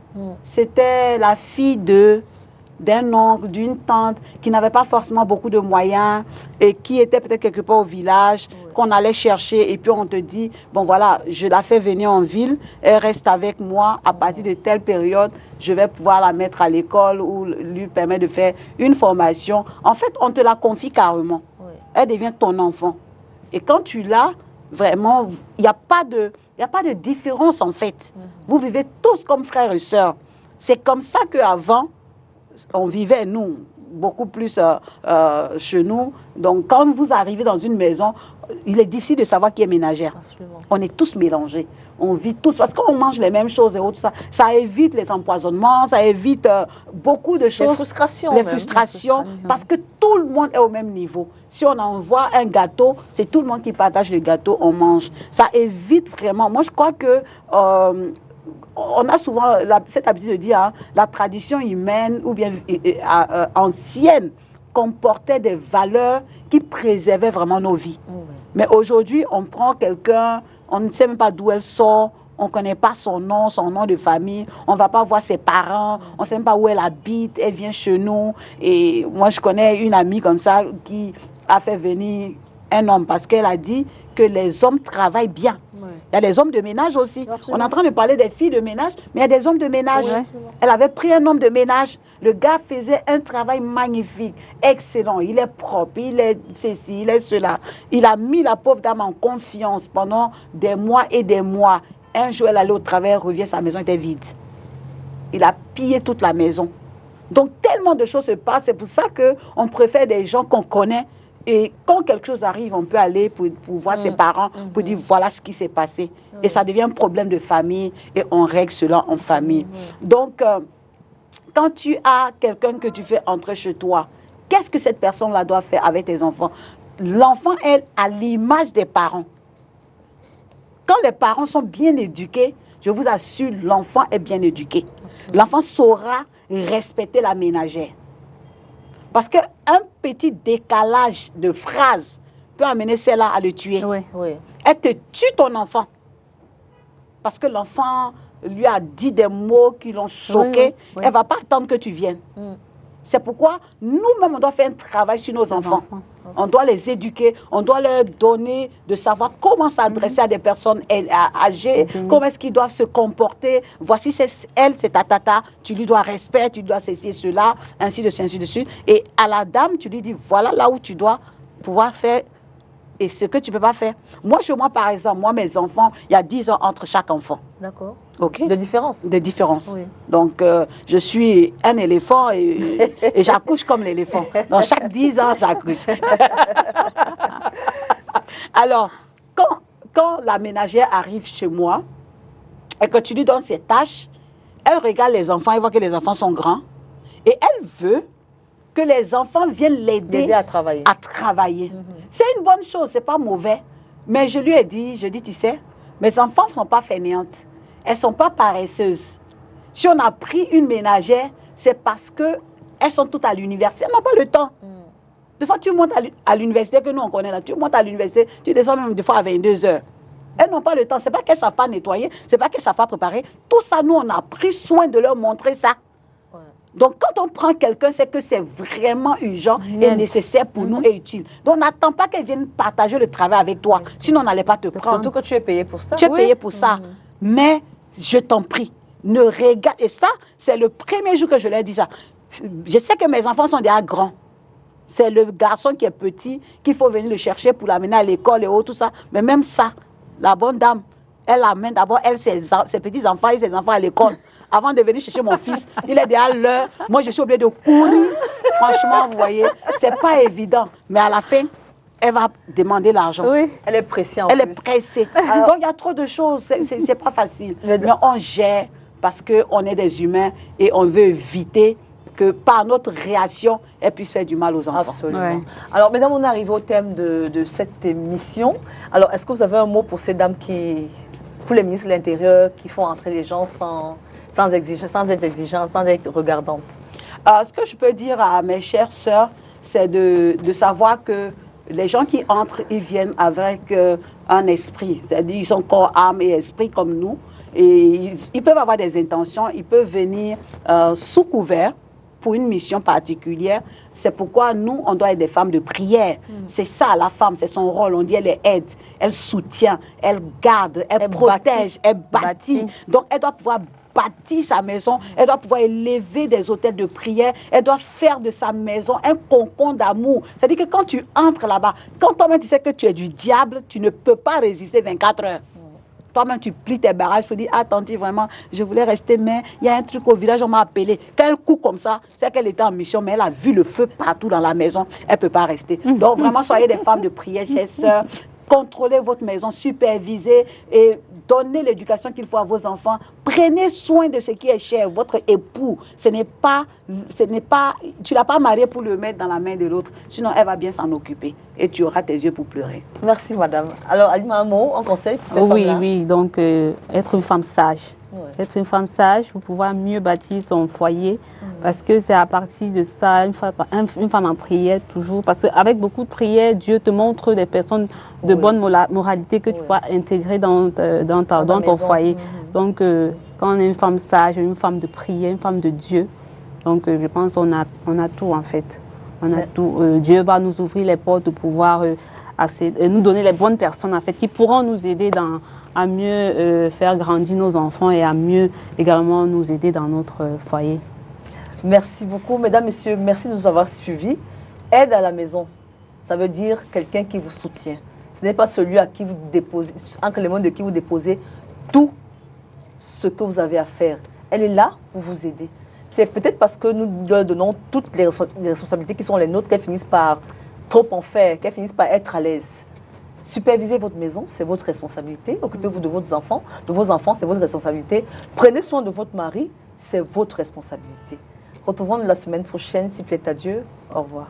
c'était la fille d'un oncle, d'une tante qui n'avait pas forcément beaucoup de moyens et qui était peut-être quelque part au village, qu'on allait chercher et puis on te dit, bon voilà, je la fais venir en ville, elle reste avec moi, à partir de telle période, je vais pouvoir la mettre à l'école ou lui permettre de faire une formation. En fait, on te la confie carrément. Elle devient ton enfant. Et quand tu l'as, vraiment, il n'y a pas de différence en fait. Vous vivez tous comme frères et sœurs. C'est comme ça qu'avant, on vivait, nous, beaucoup plus chez nous. Donc, quand vous arrivez dans une maison, il est difficile de savoir qui est ménagère. Absolument. On est tous mélangés. On vit tous, parce qu'on mange les mêmes choses et autres. Ça évite les empoisonnements, ça évite beaucoup de choses. Les frustrations. Parce que tout le monde est au même niveau. Si on envoie un gâteau, c'est tout le monde qui partage le gâteau, on mange. Ça évite vraiment. Moi, je crois que... on a souvent cette habitude de dire la tradition humaine ou bien ancienne comportait des valeurs qui préservaient vraiment nos vies. Mais aujourd'hui, on prend quelqu'un, on ne sait même pas d'où elle sort, on ne connaît pas son nom de famille, on ne va pas voir ses parents, on ne sait même pas où elle habite, elle vient chez nous. Et moi, je connais une amie comme ça qui a fait venir un homme parce qu'elle a dit que les hommes travaillent bien. Il y a des hommes de ménage aussi. Absolument. On est en train de parler des filles de ménage, mais il y a des hommes de ménage. Elle avait pris un homme de ménage. Le gars faisait un travail magnifique, excellent. Il est propre, il est ceci, il est cela. Il a mis la pauvre dame en confiance pendant des mois et des mois. Un jour, elle allait au travail, elle revient, sa maison était vide. Il a pillé toute la maison. Donc, tellement de choses se passent. C'est pour ça qu'on préfère des gens qu'on connaît. Et quand quelque chose arrive, on peut aller pour voir ses parents, pour dire voilà ce qui s'est passé. Et ça devient un problème de famille et on règle cela en famille. Donc, quand tu as quelqu'un que tu fais entrer chez toi, qu'est-ce que cette personne-là doit faire avec tes enfants? L'enfant est à l'image des parents. Quand les parents sont bien éduqués, je vous assure, l'enfant est bien éduqué. L'enfant saura respecter la ménagère. Parce qu'un petit décalage de phrases peut amener celle-là à le tuer. Elle te tue ton enfant. Parce que l'enfant lui a dit des mots qui l'ont choqué. Elle ne va pas attendre que tu viennes. C'est pourquoi nous-mêmes, on doit faire un travail sur nos enfants. On doit les éduquer, on doit leur donner de savoir comment s'adresser à des personnes âgées, comment est-ce qu'ils doivent se comporter. Voici, c'est elle, c'est ta tata, tu lui dois respect, tu dois ceci et cela, ainsi de suite, ainsi de suite. Et à la dame, tu lui dis, voilà là où tu dois pouvoir faire et ce que tu ne peux pas faire. Moi, chez moi, par exemple, mes enfants, il y a 10 ans entre chaque enfant. D'accord. Okay. De différence. De différence. Oui. Donc, je suis un éléphant et j'accouche comme l'éléphant. Donc, chaque 10 ans, j'accouche. Alors, quand la ménagère arrive chez moi et que tu lui donnes ses tâches, elle regarde les enfants, elle voit que les enfants sont grands et elle veut que les enfants viennent l'aider à travailler. C'est une bonne chose, c'est pas mauvais. Mais je lui ai dit, tu sais, mes enfants ne sont pas fainéantes. Elles ne sont pas paresseuses. Si on a pris une ménagère, c'est parce qu'elles sont toutes à l'université. Elles n'ont pas le temps. Des fois, tu montes à l'université, que nous, on connaît là. Tu montes à l'université, tu descends même des fois à 22 heures. Elles n'ont pas le temps. C'est pas qu'elles ne savent pas nettoyer, c'est pas qu'elles ne savent pas préparer. Tout ça, nous, on a pris soin de leur montrer ça. Ouais. Donc, quand on prend quelqu'un, c'est que c'est vraiment urgent et nécessaire pour nous et utile. Donc, n'attends pas qu'elles viennent partager le travail avec toi. Sinon, on n'allait pas te prendre. Surtout que tu es payé pour ça. Tu es payé pour ça. Mais, je t'en prie, ne regarde. Et ça, c'est le premier jour que je leur ai dit ça. Je sais que mes enfants sont déjà grands. C'est le garçon qui est petit qu'il faut venir le chercher pour l'amener à l'école et tout ça. Mais même ça, la bonne dame, elle amène d'abord ses petits-enfants et ses enfants à l'école. Avant de venir chercher mon fils, il est déjà l'heure. Moi, je suis obligée de courir. Franchement, vous voyez, c'est pas évident. Mais à la fin, elle va demander l'argent. Oui. Elle est pressée Elle est pressée. Donc, il y a trop de choses. C'est pas facile. Mais on gère parce qu'on est des humains et on veut éviter que par notre réaction, elle puisse faire du mal aux enfants. Absolument. Ouais. Alors, mesdames, on arrive au thème de cette émission. Alors, est-ce que vous avez un mot pour ces dames pour les ministres de l'Intérieur, qui font entrer les gens sans être exigeantes, sans être regardantes? Ce que je peux dire à mes chères sœurs, c'est de savoir que les gens qui entrent, ils viennent avec un esprit. C'est-à-dire, ils sont corps, âme et esprit comme nous. Et ils peuvent avoir des intentions, ils peuvent venir sous couvert pour une mission particulière. C'est pourquoi nous, on doit être des femmes de prière. C'est ça, la femme, c'est son rôle. On dit, elle aide, elle soutient, elle garde, elle protège, elle bâtit. Donc, elle doit pouvoir bâtir sa maison, elle doit pouvoir élever des hôtels de prière, elle doit faire de sa maison un cocon d'amour. C'est-à-dire que quand tu entres là-bas, quand toi-même tu sais que tu es du diable, tu ne peux pas résister 24 heures. Toi-même, tu plies tes barrages, tu te dis, ah, tante, vraiment, je voulais rester, mais il y a un truc au village, on m'a appelé. Quand elle court comme ça, c'est qu'elle était en mission, mais elle a vu le feu partout dans la maison, elle ne peut pas rester. Donc, vraiment, soyez des femmes de prière, chères sœurs. Contrôlez votre maison, supervisez et donnez l'éducation qu'il faut à vos enfants. Prenez soin de ce qui est cher, votre époux. Tu l'as pas marié pour le mettre dans la main de l'autre, sinon elle va bien s'en occuper et tu auras tes yeux pour pleurer. Merci madame. Alors Alima, un mot, un conseil pour cette femme-là? Oui, donc être une femme sage. Ouais. Être une femme sage pour pouvoir mieux bâtir son foyer, parce que c'est à partir de ça, une femme en prière toujours, parce qu'avec beaucoup de prières, Dieu te montre des personnes de bonne moralité que tu vas intégrer dans ton foyer. Donc, quand on est une femme sage, une femme de prière, une femme de Dieu, donc je pense qu'on a tout en fait. On a tout. Dieu va nous ouvrir les portes de pouvoir nous donner les bonnes personnes en fait, qui pourront nous aider à mieux faire grandir nos enfants et à mieux également nous aider dans notre foyer. Merci beaucoup, mesdames, messieurs. Merci de nous avoir suivis. Aide à la maison, ça veut dire quelqu'un qui vous soutient. Ce n'est pas celui à qui vous déposez, entre les mains de qui vous déposez tout ce que vous avez à faire. Elle est là pour vous aider. C'est peut-être parce que nous leur donnons toutes les responsabilités qui sont les nôtres qu'elles finissent par trop en faire, qu'elles finissent par être à l'aise. Supervisez votre maison, c'est votre responsabilité. Occupez-vous de vos enfants, c'est votre responsabilité. Prenez soin de votre mari, c'est votre responsabilité. Retrouvons-nous la semaine prochaine, s'il plaît à Dieu. Au revoir.